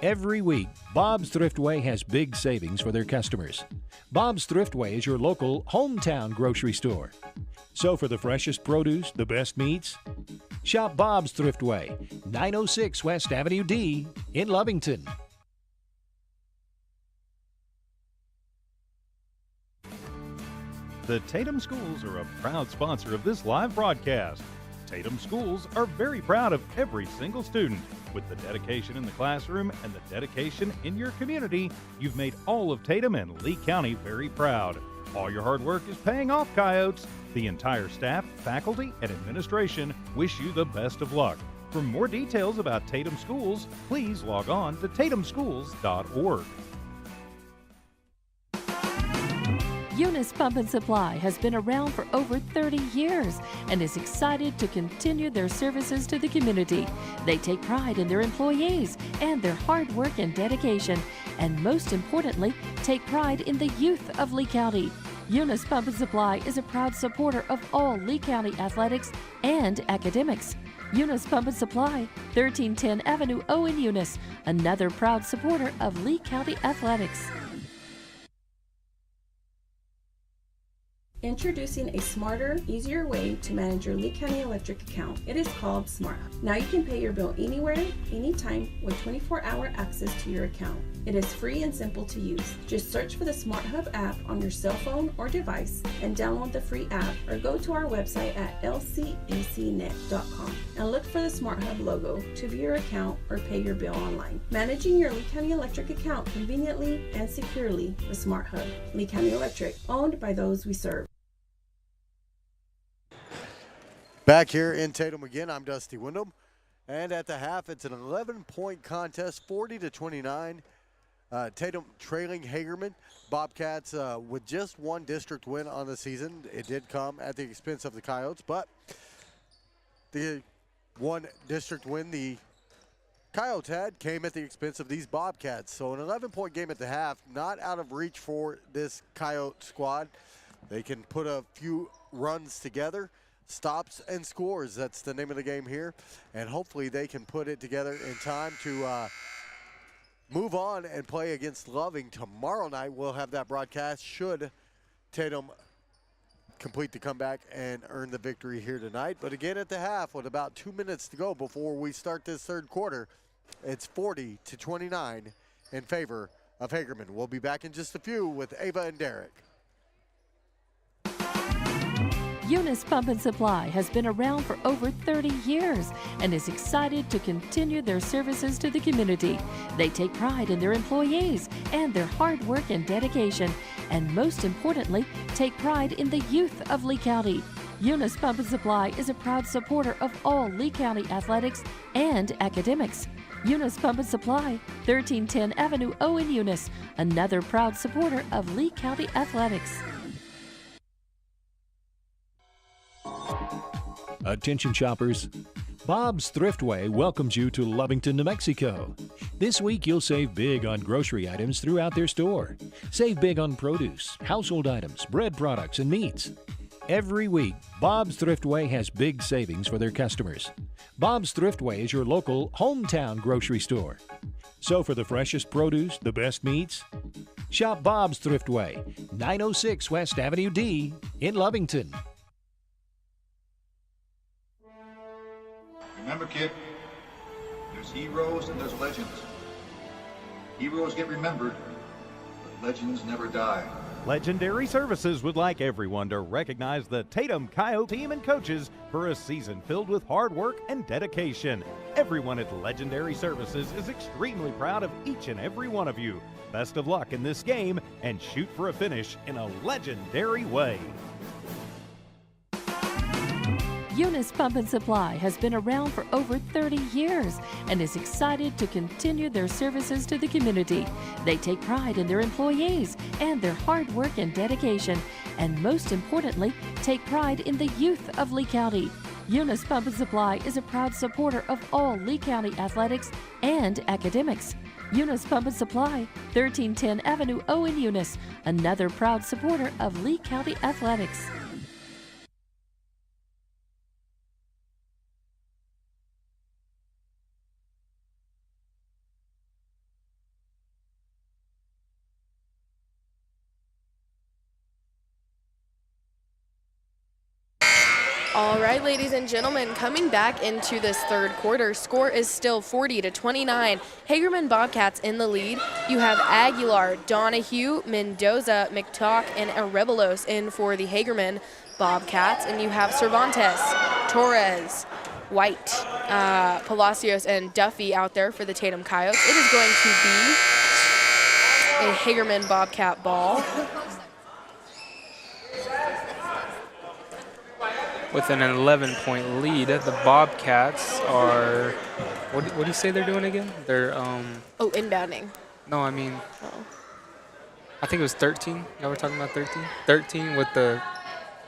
Every week, Bob's Thriftway has big savings for their customers. Bob's Thriftway is your local hometown grocery store. So for the freshest produce, the best meats, shop Bob's Thriftway, 906 West Avenue D in Lovington.
The Tatum Schools are a proud sponsor of this live broadcast. Tatum Schools are very proud of every single student. With the dedication in the classroom and the dedication in your community, you've made all of Tatum and Lee County very proud. All your hard work is paying off, Coyotes. The entire staff, faculty, and administration wish you the best of luck. For more details about Tatum Schools, please log on to tatumschools.org.
Eunice Pump and Supply has been around for over 30 years and is excited to continue their services to the community. They take pride in their employees and their hard work and dedication, and most importantly, take pride in the youth of Lee County. Eunice Pump and Supply is a proud supporter of all Lee County athletics and academics. Eunice Pump and Supply, 1310 Avenue O in Eunice, another proud supporter of Lee County athletics.
Introducing a smarter, easier way to manage your Lee County Electric account. It is called Smart Hub. Now you can pay your bill anywhere, anytime with 24-hour access to your account. It is free and simple to use. Just search for the Smart Hub app on your cell phone or device and download the free app, or go to our website at lcecnet.com and look for the Smart Hub logo to view your account or pay your bill online. Managing your Lee County Electric account conveniently and securely with Smart Hub. Lee County Electric, owned by those we serve.
Back here in Tatum again, I'm Dusty Wyndham. And at the half, it's an 11-point contest, 40-29. Tatum trailing Hagerman. Bobcats with just one district win on the season. It did come at the expense of the Coyotes, but the one district win the Coyotes had came at the expense of these Bobcats. So an 11-point game at the half, not out of reach for this Coyote squad. They can put a few runs together. Stops and scores, that's the name of the game here, and hopefully they can put it together in time to move on and play against Loving tomorrow night. We'll have that broadcast should Tatum complete the comeback and earn the victory here tonight. But again, at the half, with about 2 minutes to go before we start this third quarter, it's 40-29 in favor of Hagerman. We'll be back in just a few with Ava and Derek.
Eunice Pump and Supply has been around for over 30 years and is excited to continue their services to the community. They take pride in their employees and their hard work and dedication, and most importantly, take pride in the youth of Lee County. Eunice Pump and Supply is a proud supporter of all Lee County athletics and academics. Eunice Pump and Supply, 1310 Avenue O in Eunice, another proud supporter of Lee County athletics.
Attention shoppers, Bob's Thriftway welcomes you to Lovington, New Mexico. This week you'll save big on grocery items throughout their store. Save big on produce, household items, bread products, and meats. Every week, Bob's Thriftway has big savings for their customers. Bob's Thriftway is your local hometown grocery store. So for the freshest produce, the best meats, shop Bob's Thriftway, 906 West Avenue D in Lovington.
Remember, kid, there's heroes and there's legends. Heroes get remembered, but legends never die.
Legendary Services would like everyone to recognize the Tatum Coyotes team and coaches for a season filled with hard work and dedication. Everyone at Legendary Services is extremely proud of each and every one of you. Best of luck in this game and shoot for a finish in a legendary way.
Eunice Pump and Supply has been around for over 30 years and is excited to continue their services to the community. They take pride in their employees and their hard work and dedication, and most importantly, take pride in the youth of Lee County. Eunice Pump and Supply is a proud supporter of all Lee County athletics and academics. Eunice Pump and Supply, 1310 Avenue O in Eunice, another proud supporter of Lee County athletics.
All right, ladies and gentlemen, coming back into this third quarter, score is still 40-29. Hagerman Bobcats in the lead. You have Aguilar, Donahue, Mendoza, McTalk, and Arebelos in for the Hagerman Bobcats. And you have Cervantes, Torres, White, Palacios, and Duffy out there for the Tatum Coyotes. It is going to be a Hagerman Bobcat ball.
With an 11-point lead, the Bobcats are, what do you say they're doing again? They're,
inbounding.
No, I mean, I think it was 13. Y'all were talking about 13? 13 with the,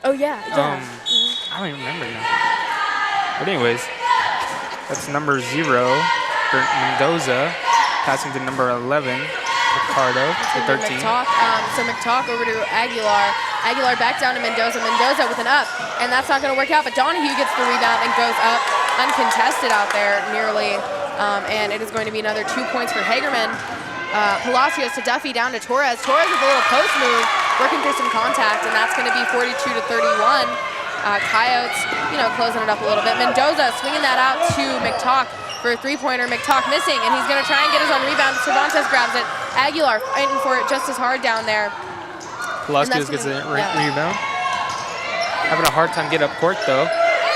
Oh, yeah.
I don't even remember now. But anyways, that's number 0 for Mendoza, passing to number 11, Ricardo, to 13.
So McTalk over to Aguilar. Aguilar back down to Mendoza. Mendoza with an up, and that's not going to work out, but Donahue gets the rebound and goes up uncontested out there nearly, and it is going to be another 2 points for Hagerman. Palacios to Duffy, down to Torres. Torres with a little post move, working through some contact, and that's going to be 42-31. Coyotes, closing it up a little bit. Mendoza swinging that out to McTalk for a three-pointer. McTalk missing, and he's going to try and get his own rebound. Cervantes grabs it. Aguilar fighting for it just as hard down there.
Palacios gets a rebound. Having a hard time getting up court, though.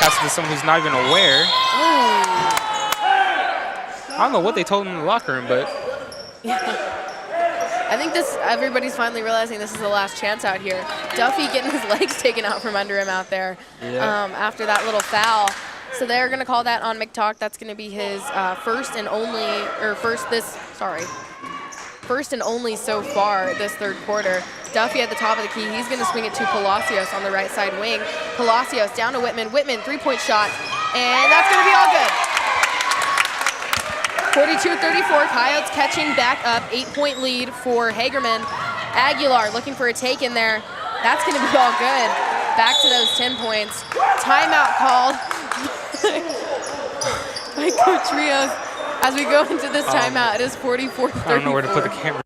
Passes to someone who's not even aware.
Ooh.
I don't know what they told him in the locker room, but...
I think everybody's finally realizing this is the last chance out here. Duffy getting his legs taken out from under him out there after that little foul. So they're going to call that on McTalk. That's going to be his first and only so far this third quarter. Duffy at the top of the key. He's going to swing it to Palacios on the right side wing. Palacios down to Whitman. Whitman, three-point shot, and that's going to be all good. 42-34, Coyotes catching back up. 8-point lead for Hagerman. Aguilar looking for a take in there. That's going to be all good. Back to those 10 points. Timeout called by Coach Rios. As we go into this timeout, it is 44-34.
I don't know where to put the camera.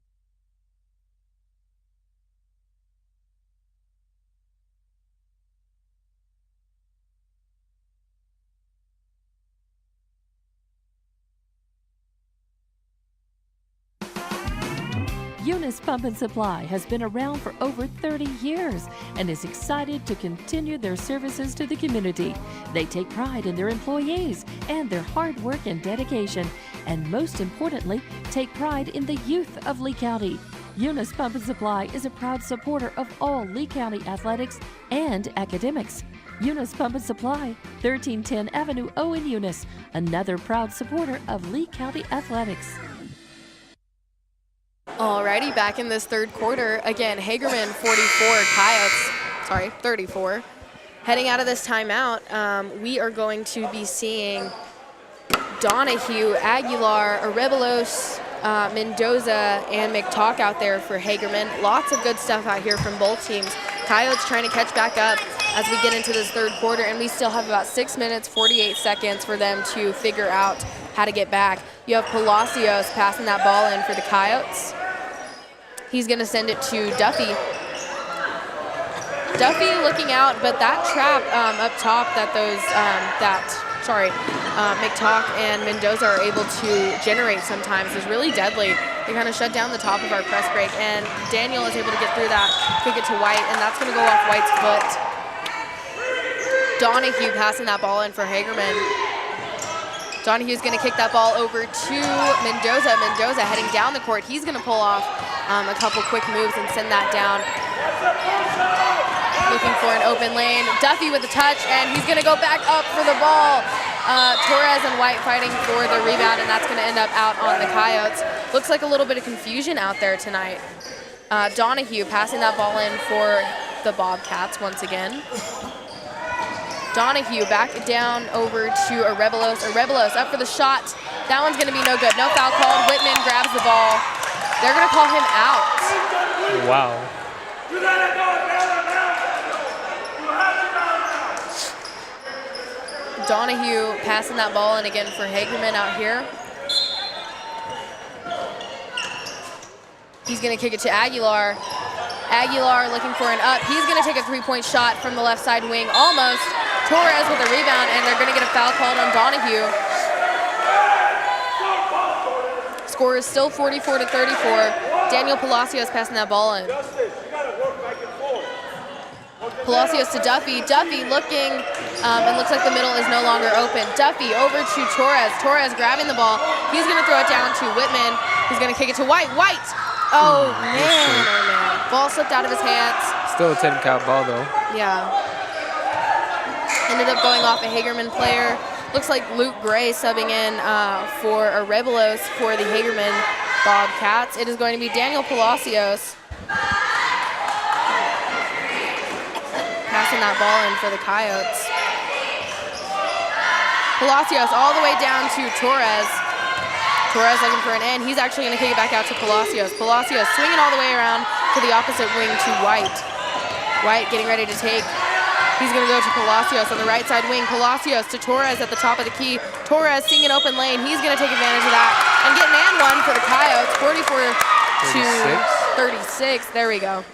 Eunice Pump and Supply has been around for over 30 years and is excited to continue their services to the community. They take pride in their employees and their hard work and dedication, and most importantly, take pride in the youth of Lee County. Eunice Pump and Supply is a proud supporter of all Lee County athletics and academics. Eunice Pump and Supply, 1310 Avenue O in Eunice, another proud supporter of Lee County athletics.
Alrighty, back in this third quarter. Again, Hagerman 34, Heading out of this timeout, we are going to be seeing Donahue, Aguilar, Arebelos, Mendoza, and McTalk out there for Hagerman. Lots of good stuff out here from both teams. Coyotes trying to catch back up as we get into this third quarter, and we still have about 6 minutes, 48 seconds for them to figure out how to get back. You have Palacios passing that ball in for the Coyotes. He's going to send it to Duffy. Duffy looking out, but that trap up top that McTalk and Mendoza are able to generate sometimes is really deadly. They kind of shut down the top of our press break, and Daniel is able to get through that, kick it to White, and that's going to go off White's foot. Donahue passing that ball in for Hagerman. Donahue's going to kick that ball over to Mendoza. Mendoza heading down the court. He's going to pull off a couple quick moves and send that down. Looking for an open lane. Duffy with the touch, and he's going to go back up for the ball. Torres and White fighting for the rebound, and that's going to end up out on the Coyotes. Looks like a little bit of confusion out there tonight. Donahue passing that ball in for the Bobcats once again. Donahue back down over to Arebelos. Arebelos up for the shot. That one's going to be no good. No foul called. Whitman grabs the ball. They're going to call him out.
Wow.
Donahue passing that ball in again for Hagerman out here. He's going to kick it to Aguilar. Aguilar looking for an up. He's going to take a three-point shot from the left side wing. Almost. Torres with a rebound, and they're going to get a foul called on Donahue. Score is still 44-34. Daniel Palacios passing that ball in. Palacios to Duffy. Duffy looking, and looks like the middle is no longer open. Duffy over to Torres. Torres grabbing the ball. He's going to throw it down to Whitman. He's going to kick it to White. White! Oh, man. Ball slipped out of his hands.
Still a Tatum Coyote ball, though.
Yeah. Ended up going off a Hagerman player. Looks like Luke Gray subbing in for Arebelos for the Hagerman Bobcats. It is going to be Daniel Palacios passing that ball in for the Coyotes. Palacios all the way down to Torres. Torres looking for an end. He's actually going to kick it back out to Palacios. Palacios swinging all the way around to the opposite wing to White. White getting ready to take. He's going to go to Palacios on the right side wing. Palacios to Torres at the top of the key. Torres seeing an open lane. He's going to take advantage of that and get an and one for the Coyotes. 44-36. There we go.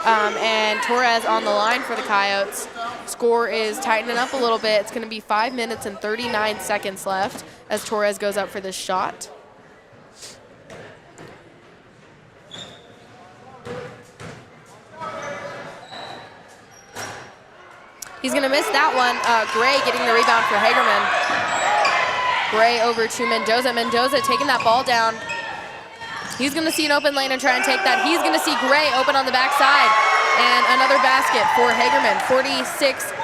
And Torres on the line for the Coyotes. Score is tightening up a little bit. It's going to be 5 minutes and 39 seconds left as Torres goes up for this shot. He's going to miss that one. Gray getting the rebound for Hagerman. Gray over to Mendoza. Mendoza taking that ball down. He's going to see an open lane and try and take that. He's going to see Gray open on the backside. And another basket for Hagerman, 46-36.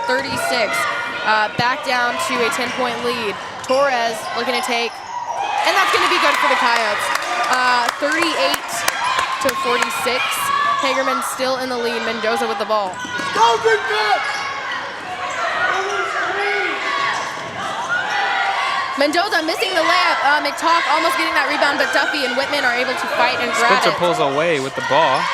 Back down to a 10-point lead. Torres looking to take, and that's going to be good for the Coyotes. 38-46. Hagerman still in the lead. Mendoza with the ball.
Go, Big Man!
Mendoza missing the layup. McTalk almost getting that rebound, but Duffy and Whitman are able to fight and grab
Spencer
it.
pulls away with the ball.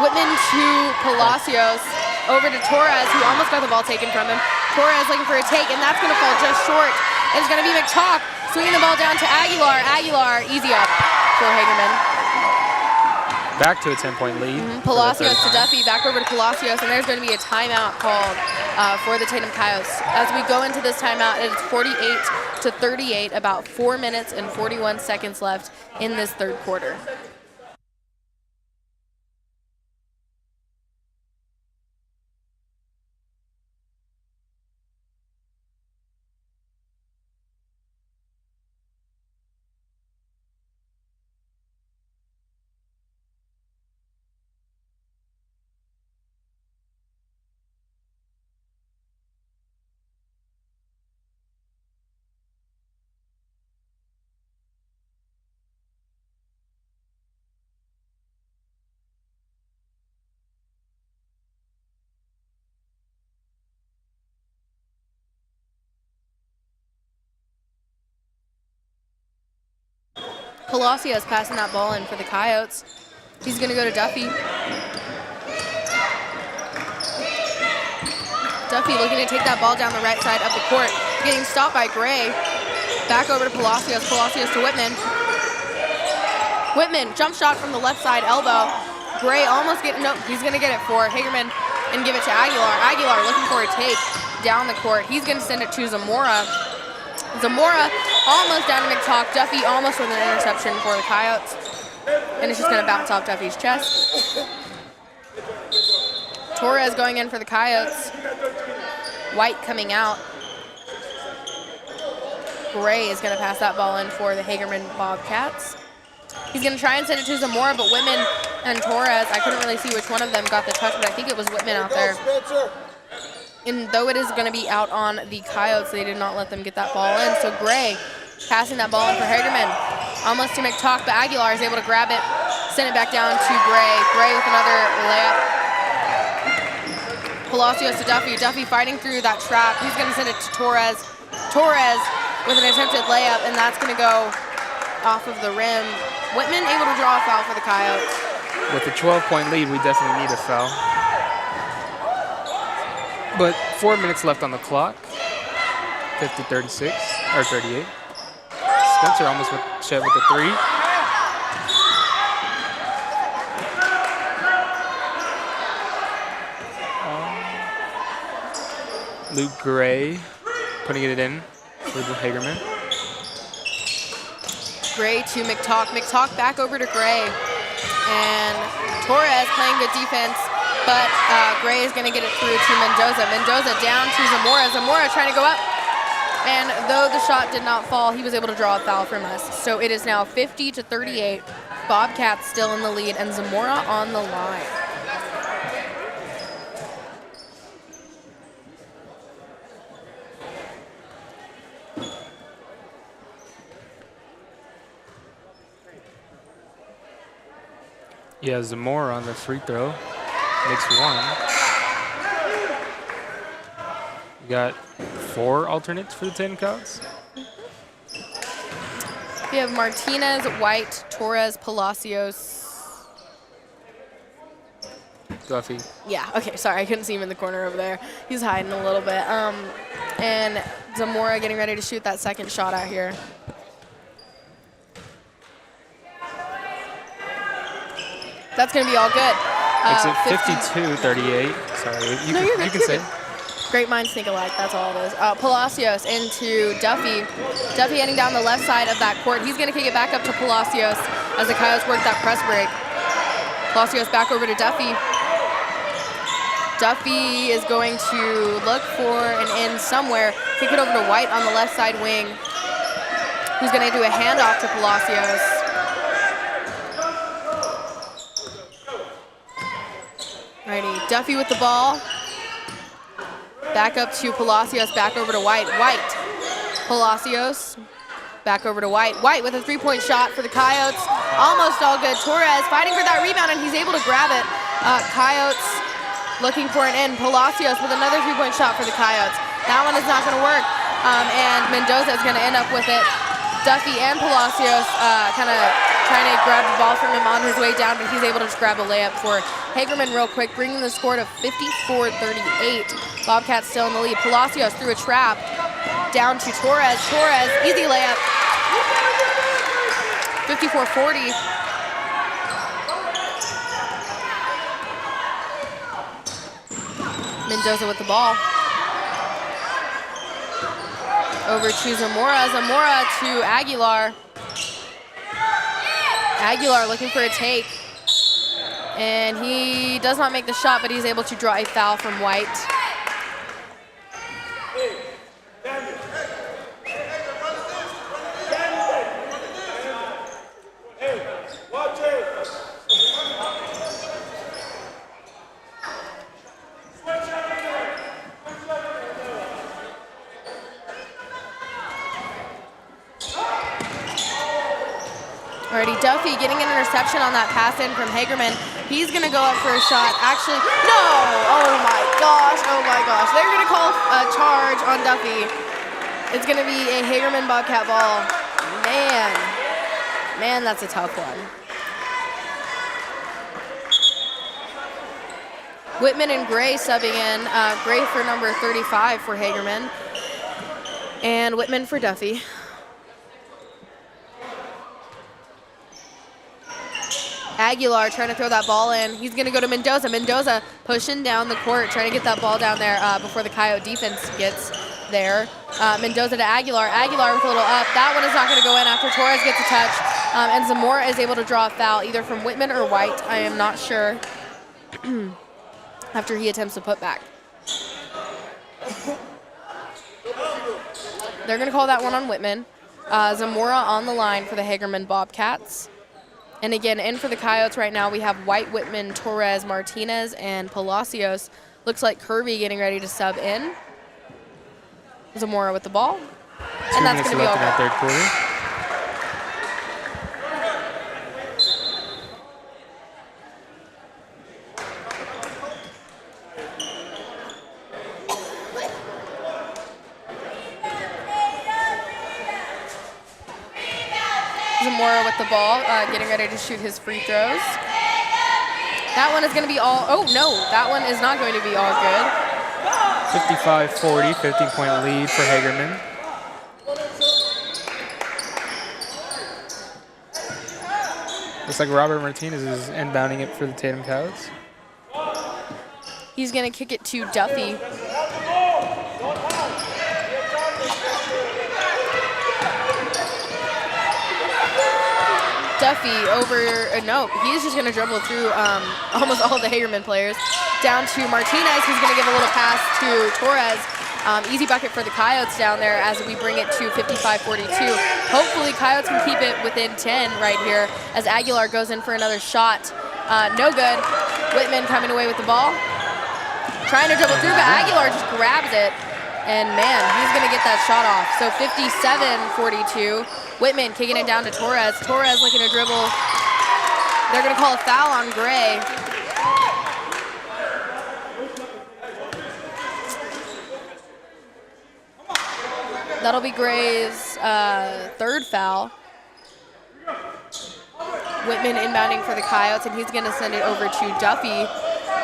Whitman to Palacios, over to Torres, who almost got the ball taken from him. Torres looking for a take, and that's going to fall just short. It's going to be McTalk swinging the ball down to Aguilar. Aguilar, easy up for Hagerman.
Back to a 10-point lead.
Palacios to Duffy, back over to Palacios, and there's going to be a timeout called for the Tatum Coyotes. As we go into this timeout, it's 48-38, about 4 minutes and 41 seconds left in this third quarter. Palacios passing that ball in for the Coyotes. He's going to go to Duffy. Duffy looking to take that ball down the right side of the court. Getting stopped by Gray. Back over to Palacios. Palacios to Whitman. Whitman, jump shot from the left side elbow. Gray almost getting, nope, he's going to get it for Hagerman and give it to Aguilar. Aguilar looking for a take down the court. He's going to send it to Zamora. Zamora almost down to McTalk. Duffy almost with an interception for the Coyotes. And it's just going to bounce off Duffy's chest. Torres going in for the Coyotes. White coming out. Gray is going to pass that ball in for the Hagerman Bobcats. He's going to try and send it to Zamora, but Whitman and Torres, I couldn't really see which one of them got the touch, but I think it was Whitman out there. And though it is going to be out on the Coyotes, they did not let them get that ball in. So Gray passing that ball in for Hagerman. Almost to McTalk, but Aguilar is able to grab it, send it back down to Gray. Gray with another layup. Palacios to Duffy. Duffy fighting through that trap. He's going to send it to Torres. Torres with an attempted layup, and that's going to go off of the rim. Whitman able to draw a foul for the Coyotes.
With a 12-point lead, we definitely need a foul. But 4 minutes left on the clock. 50-36, or 38. Spencer almost shed with the three. Luke Gray putting it in for Hagerman.
Gray to McTalk. McTalk back over to Gray. And Torres playing good defense, but Gray is going to get it through to Mendoza. Mendoza down to Zamora. Zamora trying to go up. And though the shot did not fall, he was able to draw a foul from us. So it is now 50-38. Bobcats still in the lead, and Zamora on the line.
Yeah, Zamora on the free throw. Makes one. We got 4 alternates for the Tatum Coyotes.
We have Martinez, White, Torres, Palacios.
Duffy.
Yeah, okay, sorry, I couldn't see him in the corner over there. He's hiding a little bit. And Zamora getting ready to shoot that second shot out here. That's going to be all good.
Makes it 52-38. Sorry, you can say it.
Great minds think alike, that's all it is. Palacios into Duffy. Duffy heading down the left side of that court. He's going to kick it back up to Palacios as the Coyotes work that press break. Palacios back over to Duffy. Duffy is going to look for an in somewhere. Kick it over to White on the left side wing, who's going to do a handoff to Palacios. Righty, Duffy with the ball. Back up to Palacios, back over to White. White, Palacios, back over to White. White with a three-point shot for the Coyotes. Almost all good. Torres fighting for that rebound, and he's able to grab it. Coyotes looking for an in. Palacios with another three-point shot for the Coyotes. That one is not going to work, and Mendoza is going to end up with it. Duffy and Palacios kind of trying to grab the ball from him on his way down, but he's able to just grab a layup for Hagerman real quick, bringing the score to 54-38. Bobcats still in the lead. Palacios through a trap down to Torres. Torres, easy layup. 54-40. Mendoza with the ball. Over to Zamora. Zamora to Aguilar. Aguilar looking for a take. And he does not make the shot, but he's able to draw a foul from White. Alrighty, Duffy getting an interception on that pass in from Hagerman. He's gonna go up for a shot. Actually, no! Oh my gosh, oh my gosh. They're gonna call a charge on Duffy. It's gonna be a Hagerman Bobcat ball. Man, that's a tough one. Whitman and Gray subbing in. Gray for number 35 for Hagerman. And Whitman for Duffy. Aguilar trying to throw that ball in. He's going to go to Mendoza. Mendoza pushing down the court, trying to get that ball down there before the Coyote defense gets there. Mendoza to Aguilar. Aguilar with a little up. That one is not going to go in after Torres gets a touch. And Zamora is able to draw a foul either from Whitman or White. I am not sure. After he attempts to put back. They're going to call that one on Whitman. Zamora on the line for the Hagerman Bobcats. And again, in for the Coyotes right now, we have White, Whitman, Torres, Martinez, and Palacios. Looks like Kirby getting ready to sub in. Zamora with the ball. And that's going to be all
in that third quarter.
Zamora with the ball, getting ready to shoot his free throws. That one is going to be all, oh no, that one is not going to be all good.
55-40, 15-point lead for Hagerman. Looks like Robert Martinez is inbounding it for the Tatum Coyotes.
He's going to kick it to Duffy. Duffy over, no, he's just going to dribble through almost all the Hagerman players. Down to Martinez, who's going to give a little pass to Torres. Easy bucket for the Coyotes down there as we bring it to 55-42. Hopefully Coyotes can keep it within 10 right here as Aguilar goes in for another shot. No good. Whitman coming away with the ball. Trying to dribble through, but Aguilar just grabs it. And man, he's going to get that shot off. So 57-42. Whitman kicking it down to Torres. Torres looking to dribble. They're going to call a foul on Gray. That'll be Gray's third foul. Whitman inbounding for the Coyotes, and he's going to send it over to Duffy.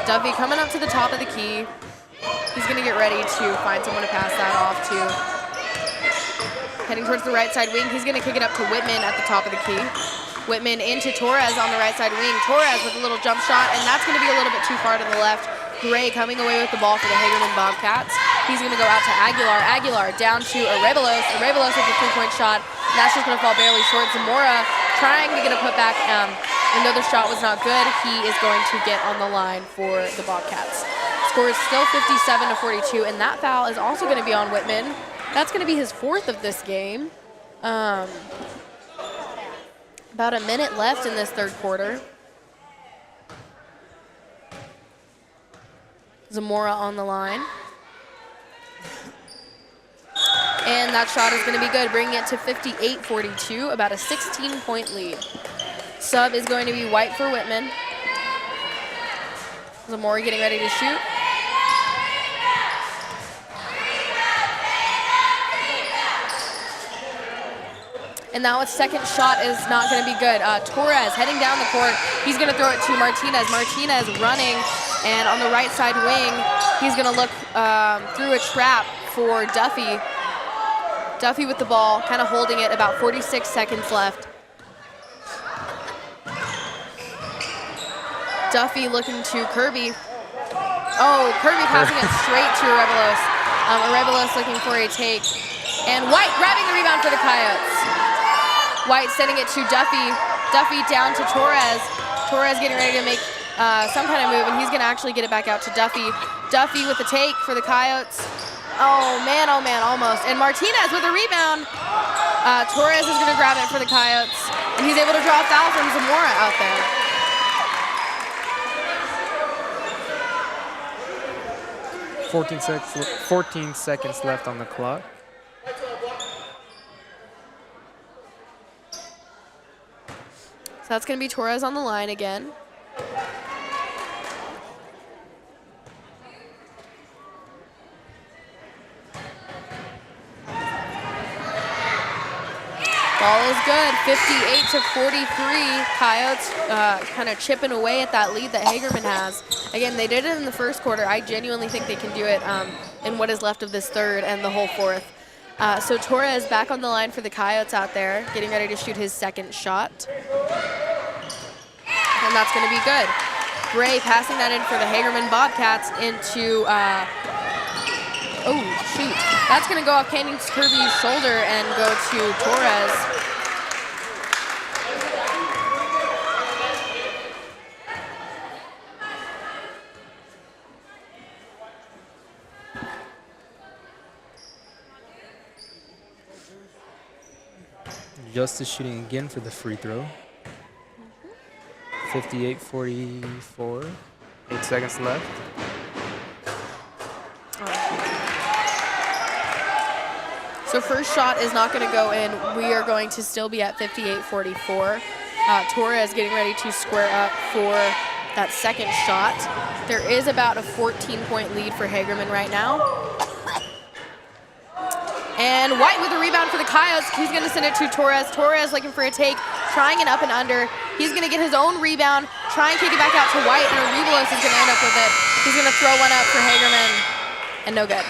Duffy coming up to the top of the key. He's going to get ready to find someone to pass that off to. Heading towards the right side wing. He's going to kick it up to Whitman at the top of the key. Whitman into Torres on the right side wing. Torres with a little jump shot, and that's going to be a little bit too far to the left. Gray coming away with the ball for the Hagerman Bobcats. He's going to go out to Aguilar. Aguilar down to Arebelos. Arebelos with a three-point shot. And that's just going to fall barely short. Zamora trying to get a putback. And though the shot was not good, he is going to get on the line for the Bobcats. Score is still 57-42, and that foul is also going to be on Whitman. That's going to be his fourth of this game. About a minute left in this third quarter. Zamora on the line. And that shot is going to be good, bringing it to 58-42, about a 16-point lead. Sub is going to be White for Whitman. Zamora getting ready to shoot. And now its second shot is not going to be good. Torres heading down the court. He's going to throw it to Martinez. Martinez running, and on the right side wing, he's going to look through a trap for Duffy. Duffy with the ball, kind of holding it, about 46 seconds left. Duffy looking to Kirby. Oh, Kirby passing it straight to Arebelos. Arebelos looking for a take. And White grabbing the rebound for the Coyotes. White sending it to Duffy. Duffy down to Torres. Torres getting ready to make some kind of move, and he's going to actually get it back out to Duffy. Duffy with the take for the Coyotes. Oh, man, almost. And Martinez with a rebound. Torres is going to grab it for the Coyotes, and he's able to draw a foul from Zamora out there.
Fourteen seconds left on the clock.
So that's going to be Torres on the line again. Ball is good, 58-43. Coyotes kind of chipping away at that lead that Hagerman has. Again, they did it in the first quarter. I genuinely think they can do it in what is left of this third and the whole fourth. So Torres back on the line for the Coyotes out there, getting ready to shoot his second shot. And that's going to be good. Gray passing that in for the Hagerman Bobcats into, oh, shoot. That's going to go off Canyon Kirby's shoulder and go to Torres.
Justice shooting again for the free throw. 58-44. 8 seconds left.
So first shot is not going to go in. We are going to still be at 58-44. Torres getting ready to square up for that second shot. There is about a 14-point lead for Hagerman right now. And White with a rebound for the Coyotes. He's going to send it to Torres. Torres looking for a take, trying an up and under. He's going to get his own rebound, try and kick it back out to White, and Arebelos is going to end up with it. He's going to throw one up for Hagerman, and no good.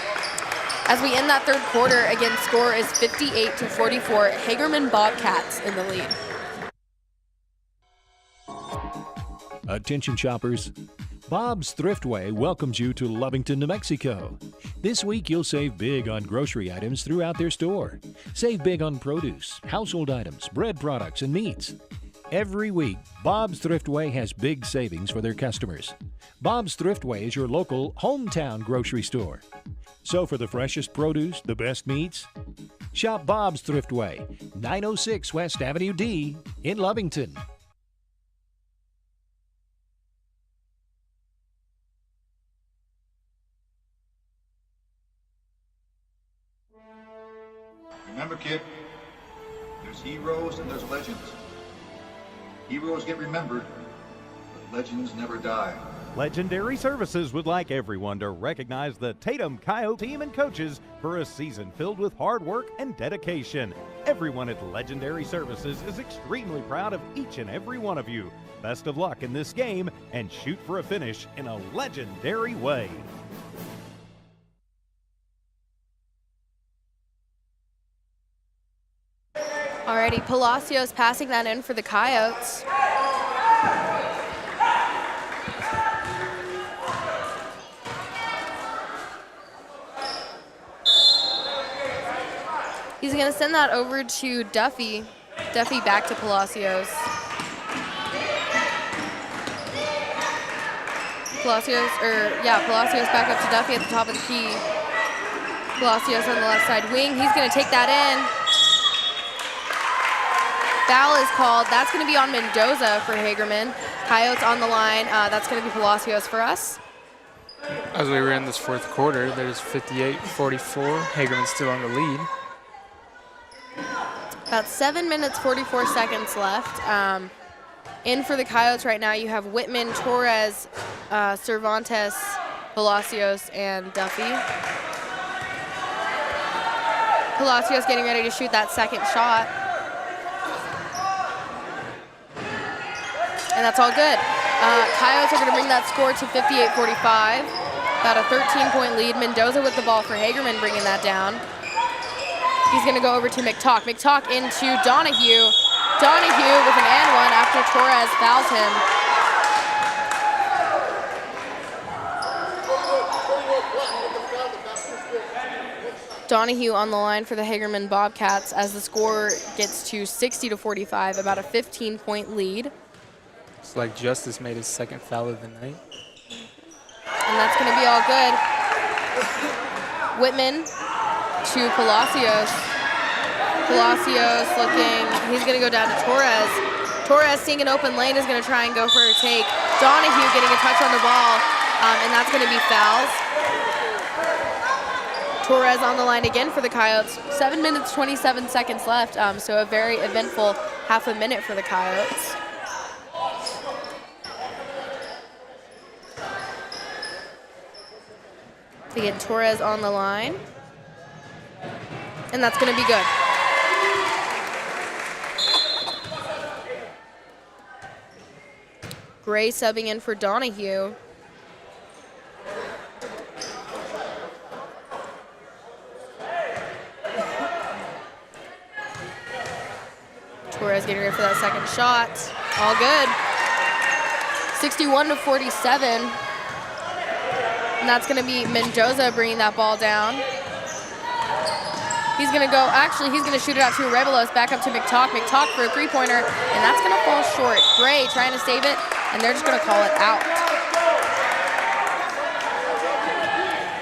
As we end that third quarter, again, score is 58-44. Hagerman Bobcats in the lead.
Attention shoppers. Bob's Thriftway welcomes you to Lovington, New Mexico. This week, you'll save big on grocery items throughout their store. Save big on produce, household items, bread products, and meats. Every week, Bob's Thriftway has big savings for their customers. Bob's Thriftway is your local hometown grocery store. So for the freshest produce, the best meats, shop Bob's Thriftway, 906 West Avenue D in Lovington.
Remember, kid, there's heroes and there's legends. Heroes get remembered, but legends never die.
Legendary Services would like everyone to recognize the Tatum Coyote team and coaches for a season filled with hard work and dedication. Everyone at Legendary Services is extremely proud of each and every one of you. Best of luck in this game and shoot for a finish in a legendary way.
Alrighty, Palacios passing that in for the Coyotes. He's going to send that over to Duffy. Duffy back to Palacios. Palacios back up to Duffy at the top of the key. Palacios on the left side wing. He's going to take that in. Foul is called. That's going to be on Mendoza for Hagerman. Coyotes on the line. That's going to be Palacios for us.
As we were in this fourth quarter, there's 58-44. Hagerman's still on the lead.
About 7 minutes, 44 seconds left. In for the Coyotes right now, you have Whitman, Torres, Cervantes, Palacios, and Duffy. Palacios getting ready to shoot that second shot. And that's all good. Coyotes are going to bring that score to 58-45. About a 13-point lead. Mendoza with the ball for Hagerman, bringing that down. He's going to go over to McTalk. McTalk into Donahue. Donahue with an and one after Torres fouls him. Donahue on the line for the Hagerman Bobcats as the score gets to 60-45, about a 15-point lead.
It's like Justice made his second foul of the night.
And that's going to be all good. Whitman to Palacios. Palacios looking, he's going to go down to Torres. Torres seeing an open lane is going to try and go for a take. Donahue getting a touch on the ball, and that's going to be fouls. Torres on the line again for the Coyotes. 7 minutes, 27 seconds left, so a very eventful half a minute for the Coyotes. Again, Torres on the line. And that's going to be good. Gray subbing in for Donahue. Torres getting ready for that second shot. All good. 61-47. And that's going to be Mendoza bringing that ball down. He's going to go, actually, he's going to shoot it out to Rebelos, back up to McTalk. McTalk for a three-pointer, and that's going to fall short. Gray trying to save it, and they're just going to call it out.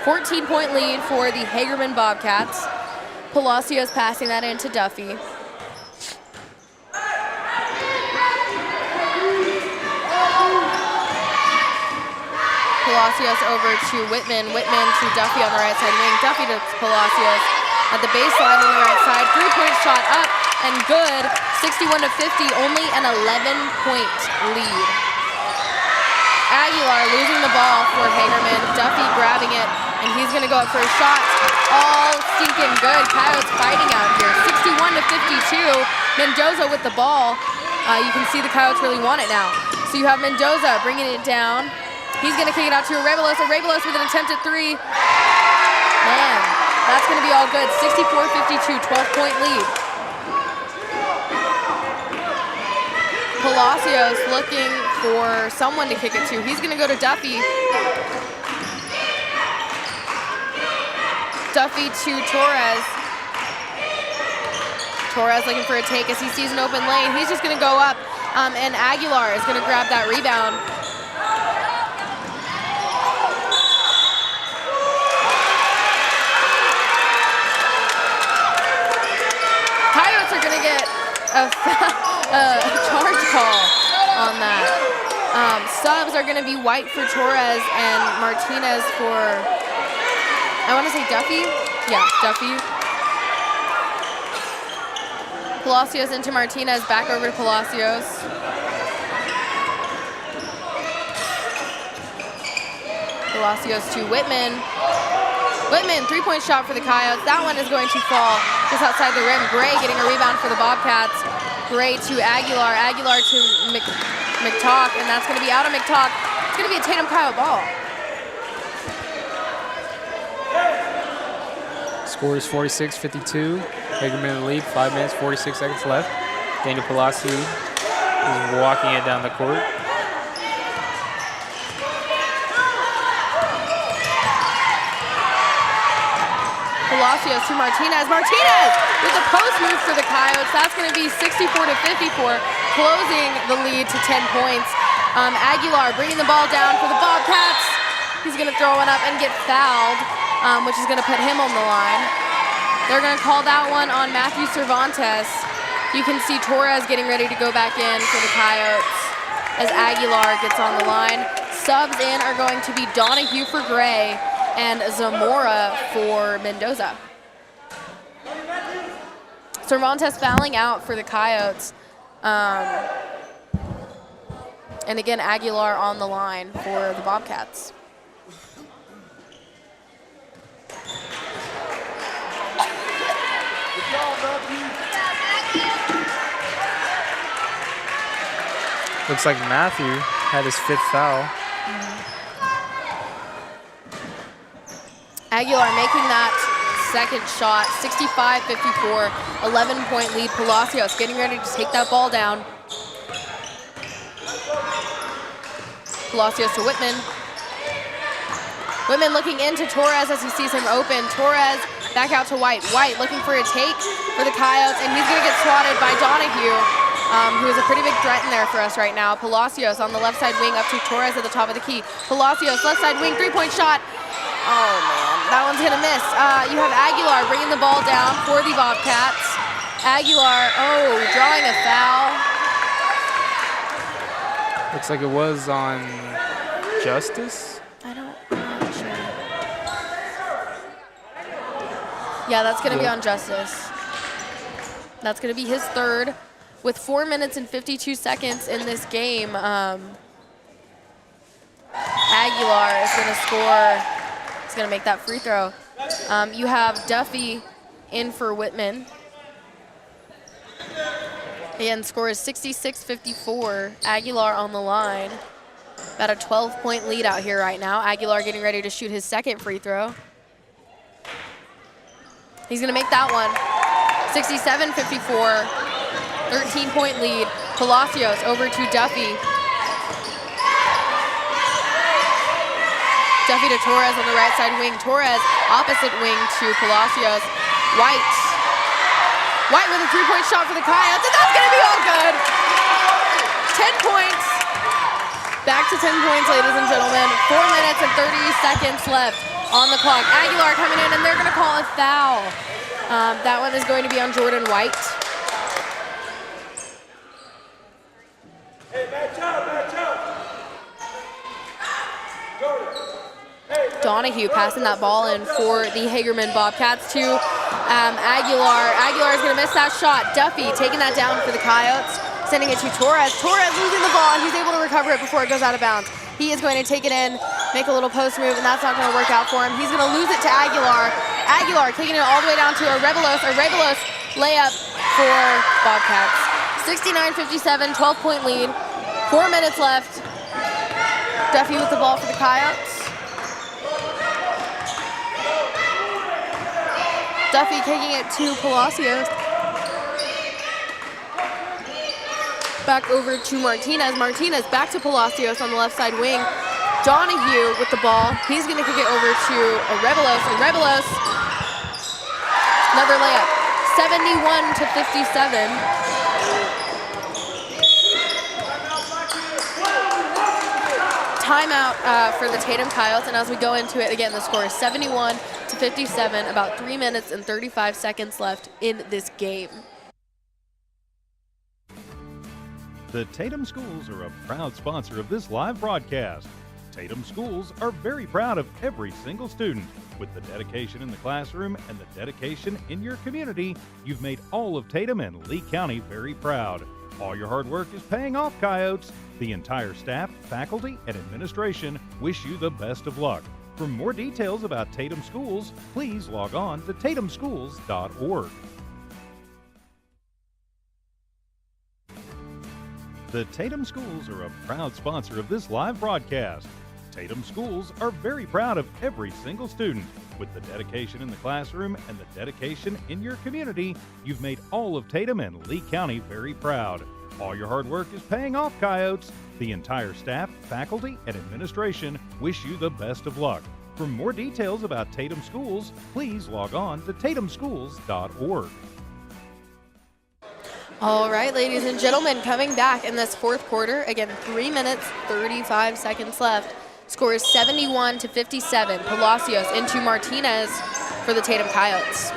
14-point lead for the Hagerman Bobcats. Palacios passing that in to Duffy. Palacios over to Whitman. Whitman to Duffy on the right side wing. Duffy to Palacios at the baseline on the right side. Three-point shot up and good. 61-50, only an 11-point lead. Aguilar losing the ball for Hagerman. Duffy grabbing it, and he's going to go up for a shot. All stinking good. Coyotes fighting out here. 61-52. Mendoza with the ball. You can see the Coyotes really want it now. So you have Mendoza bringing it down. He's going to kick it out to Rebelos. Rebelos with an attempt at three. Man, that's going to be all good. 64-52, 12-point lead. Palacios looking for someone to kick it to. He's going to go to Duffy. Duffy to Torres. Torres looking for a take as he sees an open lane. He's just going to go up, and Aguilar is going to grab that rebound. Coyotes are going to get a charge call on that. Subs are going to be White for Torres and Martinez for, I want to say Duffy? Yeah, Duffy. Palacios into Martinez, back over to Palacios. Palacios to Whitman. Whitman, three-point shot for the Coyotes. That one is going to fall just outside the rim. Gray getting a rebound for the Bobcats. Gray to Aguilar. Aguilar to McTalk, and that's going to be out of McTalk. It's going to be a Tatum Coyote ball.
Score is 46-52. Hagerman in the lead, 5 minutes, 46 seconds left. Daniel Palacios is walking it down the court.
Palacios to Martinez. Martinez with a post move for the Coyotes. That's going to be 64-54, closing the lead to 10 points. Aguilar bringing the ball down for the Bobcats. He's going to throw it up and get fouled, which is going to put him on the line. They're going to call that one on Matthew Cervantes. You can see Torres getting ready to go back in for the Coyotes as Aguilar gets on the line. Subs in are going to be Donahue for Gray and Zamora for Mendoza. Cervantes fouling out for the Coyotes. And again, Aguilar on the line for the Bobcats.
Looks like Matthew had his 5th foul.
Aguilar making that second shot, 65-54, 11-point lead. Palacios getting ready to take that ball down. Palacios to Whitman. Whitman looking into Torres as he sees him open. Torres Back out to White. White looking for a take for the Coyotes, and he's going to get swatted by Donahue, who is a pretty big threat in there for us right now. Palacios on the left side wing up to Torres at the top of the key. Palacios, left side wing, three-point shot. Oh, man, that one's going to miss. You have Aguilar bringing the ball down for the Bobcats. Aguilar, drawing a foul.
Looks like it was on Justice.
I'm not sure. Yeah, that's going to be on Justice. That's going to be his third. With 4 minutes and 52 seconds in this game, Aguilar is going to score. He's going to make that free throw. You have Duffy in for Whitman. Again, score is 66-54. Aguilar on the line. About a 12-point lead out here right now. Aguilar getting ready to shoot his second free throw. He's going to make that one. 67-54. 13-point lead. Palacios over to Duffy. Duffy to Torres on the right side wing. Torres opposite wing to Palacios. White. White with a three-point shot for the Coyotes, and that's going to be all good. 10 points. Back to 10 points, ladies and gentlemen. 4 minutes and 30 seconds left on the clock. Aguilar coming in, and they're going to call a foul. That one is going to be on Jordan White. Donahue passing that ball in for the Hagerman Bobcats to Aguilar. Aguilar is going to miss that shot. Duffy taking that down for the Coyotes, sending it to Torres. Torres losing the ball, and he's able to recover it before it goes out of bounds. He is going to take it in, make a little post move, and that's not going to work out for him. He's going to lose it to Aguilar. Aguilar taking it all the way down to Arebelos. Arebelos layup for Bobcats. 69-57, 12-point lead. 4 minutes left. Duffy with the ball for the Coyotes. Duffy kicking it to Palacios. Back over to Martinez. Martinez back to Palacios on the left side wing. Donahue with the ball. He's going to kick it over to Arebelos. Arebelos, another layup. 71-57. Timeout for the Tatum Coyotes, and as we go into it, again, the score is 71-57, about 3 minutes and 35 seconds left in this game.
The Tatum Schools are a proud sponsor of this live broadcast. Tatum Schools are very proud of every single student. With the dedication in the classroom and the dedication in your community, you've made all of Tatum and Lee County very proud. All your hard work is paying off, Coyotes. The entire staff, faculty, and administration wish you the best of luck. For more details about Tatum Schools, please log on to tatumschools.org. The Tatum Schools are a proud sponsor of this live broadcast. Tatum Schools are very proud of every single student. With the dedication in the classroom and the dedication in your community, you've made all of Tatum and Lee County very proud. All your hard work is paying off, Coyotes. The entire staff, faculty, and administration wish you the best of luck. For more details about Tatum Schools, please log on to tatumschools.org.
All right, ladies and gentlemen, coming back in this fourth quarter. Again, 3 minutes, 35 seconds left. Score is 71-57. Palacios into Martinez for the Tatum Coyotes.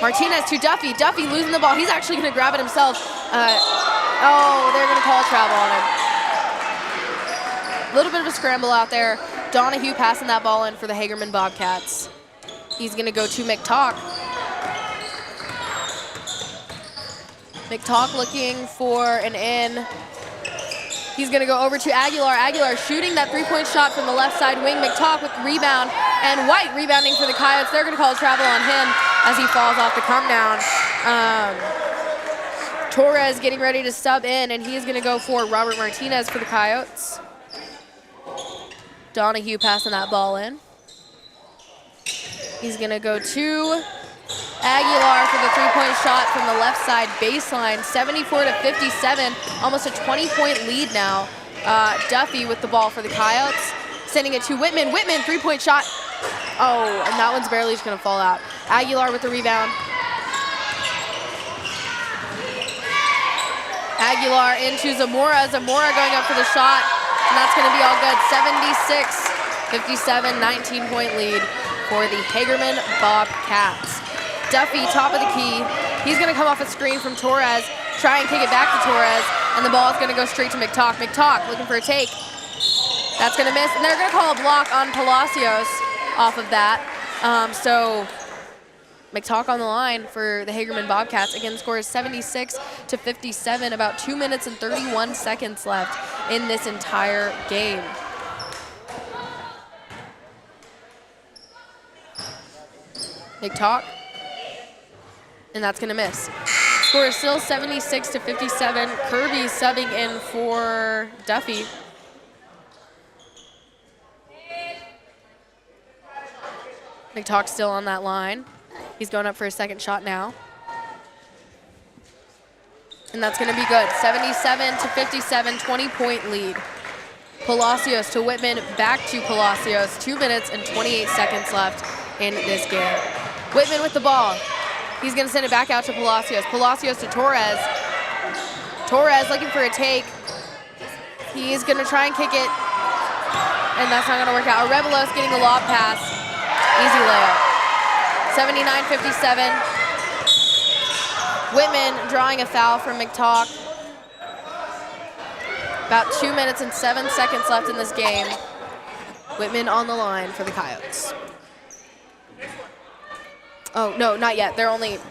Martinez to Duffy. Duffy losing the ball. He's actually going to grab it himself. They're going to call a travel on him. A little bit of a scramble out there. Donahue passing that ball in for the Hagerman Bobcats. He's going to go to McTalk. McTalk looking for an in. He's going to go over to Aguilar. Aguilar shooting that three-point shot from the left side wing. McTalk with the rebound, and White rebounding for the Coyotes. They're going to call a travel on him as he falls off the come down. Torres getting ready to sub in, and he's going to go for Robert Martinez for the Coyotes. Donahue passing that ball in. He's going to go to Aguilar for the three-point shot from the left side baseline. 74-57, almost a 20-point lead now. Duffy with the ball for the Coyotes, sending it to Whitman. Whitman, three-point shot. Oh, and that one's barely just going to fall out. Aguilar with the rebound. Aguilar into Zamora. Zamora going up for the shot, and that's going to be all good. 76-57, 19-point lead for the Hagerman Bobcats. Duffy, top of the key. He's going to come off a screen from Torres, try and kick it back to Torres, and the ball is going to go straight to McTalk. McTalk looking for a take. That's going to miss, and they're going to call a block on Palacios off of that. So McTalk on the line for the Hagerman Bobcats. Again, the score is 76-57, about 2 minutes and 31 seconds left in this entire game. McTalk, and that's gonna miss. Score is still 76-57. Kirby subbing in for Duffy. McTalk still on that line. He's going up for a second shot now. And that's gonna be good. 77-57, 20-point lead. Palacios to Whitman, back to Palacios. 2 minutes and 28 seconds left in this game. Whitman with the ball. He's gonna send it back out to Palacios. Palacios to Torres. Torres looking for a take. He's gonna try and kick it, and that's not gonna work out. Arevalos getting a lob pass. Easy layup. 79-57. Whitman drawing a foul from McTalk. About 2 minutes and 7 seconds left in this game. Whitman on the line for the Coyotes. Oh, no, not yet.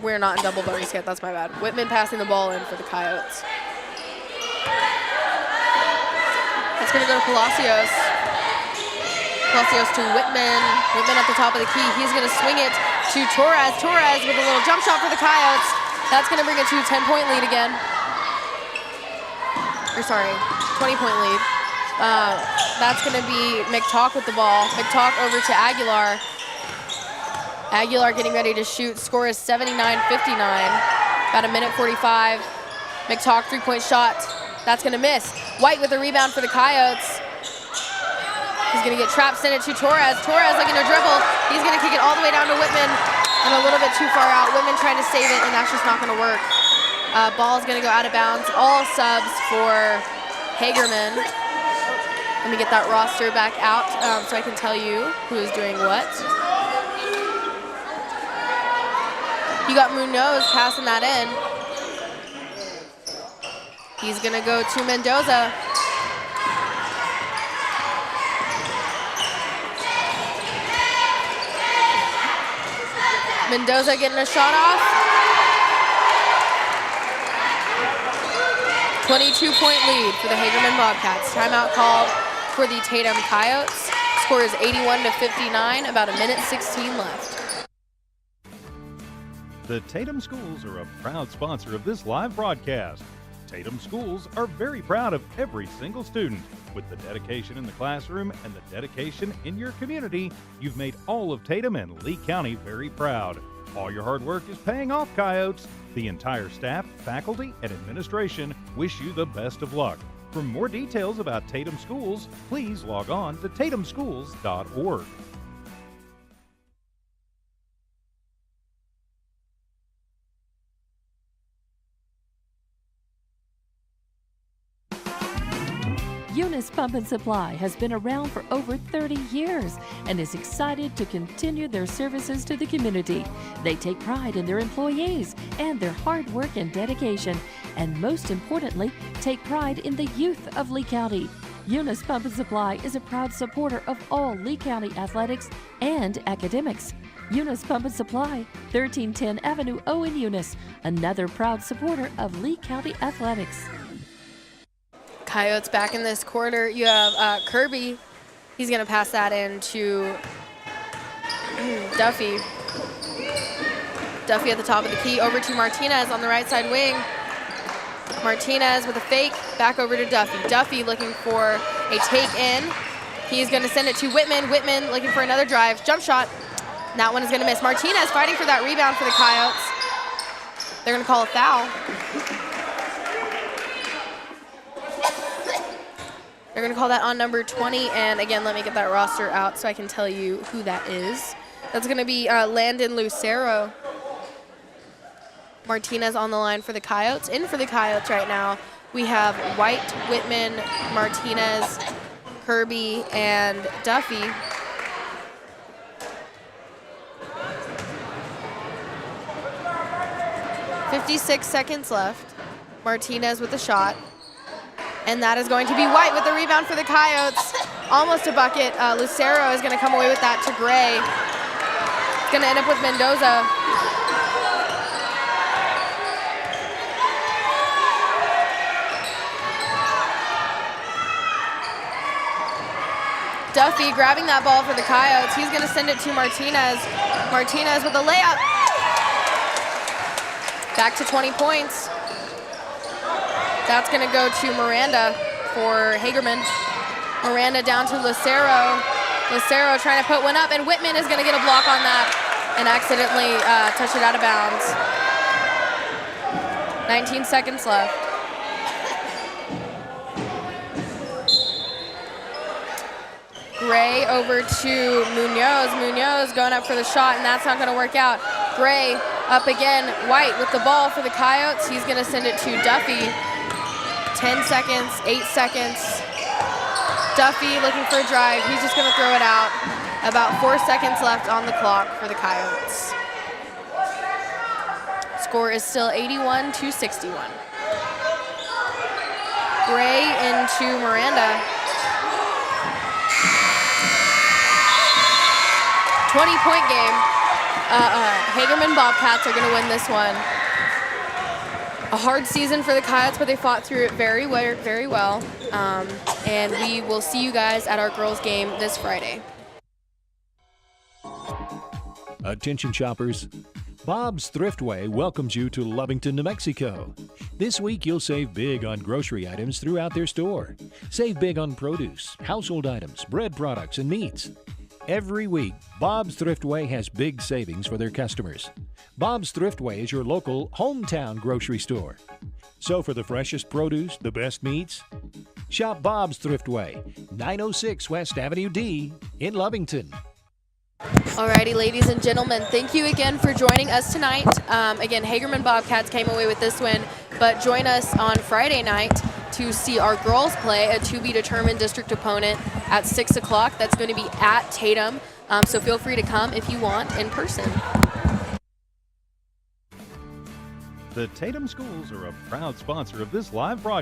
We're not in double bonus yet. That's my bad. Whitman passing the ball in for the Coyotes. That's going to go to Palacios. Palacios to Whitman. Whitman at the top of the key. He's going to swing it to Torres. Torres with a little jump shot for the Coyotes. That's going to bring it to a 10-point lead again. Or sorry, 20-point lead. That's going to be McTalk with the ball. McTalk over to Aguilar. Aguilar getting ready to shoot. Score is 79-59. About a minute 45. McTalk three-point shot. That's going to miss. White with the rebound for the Coyotes. He's going to get trapped, send it to Torres. Torres looking to dribble. He's going to kick it all the way down to Whitman, and a little bit too far out. Whitman trying to save it, and that's just not going to work. Ball is going to go out of bounds. All subs for Hagerman. Let me get that roster back out so I can tell you who is doing what. You got Munoz passing that in. He's going to go to Mendoza. Mendoza getting a shot off. 22-point lead for the Hagerman Bobcats. Timeout called for the Tatum Coyotes. Score is 81-59, about a minute 16 left.
The Tatum Schools are a proud sponsor of this live broadcast. Tatum Schools are very proud of every single student. With the dedication in the classroom and the dedication in your community, you've made all of Tatum and Lee County very proud. All your hard work is paying off, Coyotes. The entire staff, faculty, and administration wish you the best of luck. For more details about Tatum Schools, please log on to tatumschools.org.
Eunice Pump and Supply has been around for over 30 years and is excited to continue their services to the community. They take pride in their employees and their hard work and dedication, and most importantly, take pride in the youth of Lee County. Eunice Pump and Supply is a proud supporter of all Lee County athletics and academics. Eunice Pump and Supply, 1310 Avenue O in Eunice, another proud supporter of Lee County athletics.
Coyotes back in this quarter. You have Kirby. He's going to pass that in to Duffy. Duffy at the top of the key. Over to Martinez on the right side wing. Martinez with a fake. Back over to Duffy. Duffy looking for a take in. He's going to send it to Whitman. Whitman looking for another drive. Jump shot. And that one is going to miss. Martinez fighting for that rebound for the Coyotes. They're going to call a foul. They're going to call that on number 20, and again, let me get that roster out so I can tell you who that is. That's going to be Landon Lucero. Martinez on the line for the Coyotes. In for the Coyotes right now, we have White, Whitman, Martinez, Kirby, and Duffy. .56 seconds left. Martinez with the shot. And that is going to be White with the rebound for the Coyotes. Almost a bucket. Lucero is going to come away with that to Gray. It's going to end up with Mendoza. Duffy grabbing that ball for the Coyotes. He's going to send it to Martinez. Martinez with a layup. Back to 20 points. That's going to go to Miranda for Hagerman. Miranda down to Lucero. Lucero trying to put one up, and Whitman is going to get a block on that and accidentally touch it out of bounds. 19 seconds left. Gray over to Munoz. Munoz going up for the shot, and that's not going to work out. Gray up again. White with the ball for the Coyotes. He's going to send it to Duffy. 10 seconds, 8 seconds. Duffy looking for a drive. He's just going to throw it out. About 4 seconds left on the clock for the Coyotes. Score is still 81-61. Gray into Miranda. 20-point game. Hagerman Bobcats are going to win this one. A hard season for the Coyotes, but they fought through it very well. And we will see you guys at our girls' game this Friday.
Attention shoppers. Bob's Thriftway welcomes you to Lovington, New Mexico. This week you'll save big on grocery items throughout their store. Save big on produce, household items, bread products, and meats. Every week, Bob's Thriftway has big savings for their customers. Bob's Thriftway is your local hometown grocery store. So for the freshest produce, the best meats, shop Bob's Thriftway, 906 West Avenue D in Lovington.
Alrighty, ladies and gentlemen, thank you again for joining us tonight. Again, Hagerman Bobcats came away with this win, but join us on Friday night to see our girls play a to-be-determined district opponent at 6 o'clock. That's going to be at Tatum, so feel free to come if you want in person.
The Tatum Schools are a proud sponsor of this live broadcast.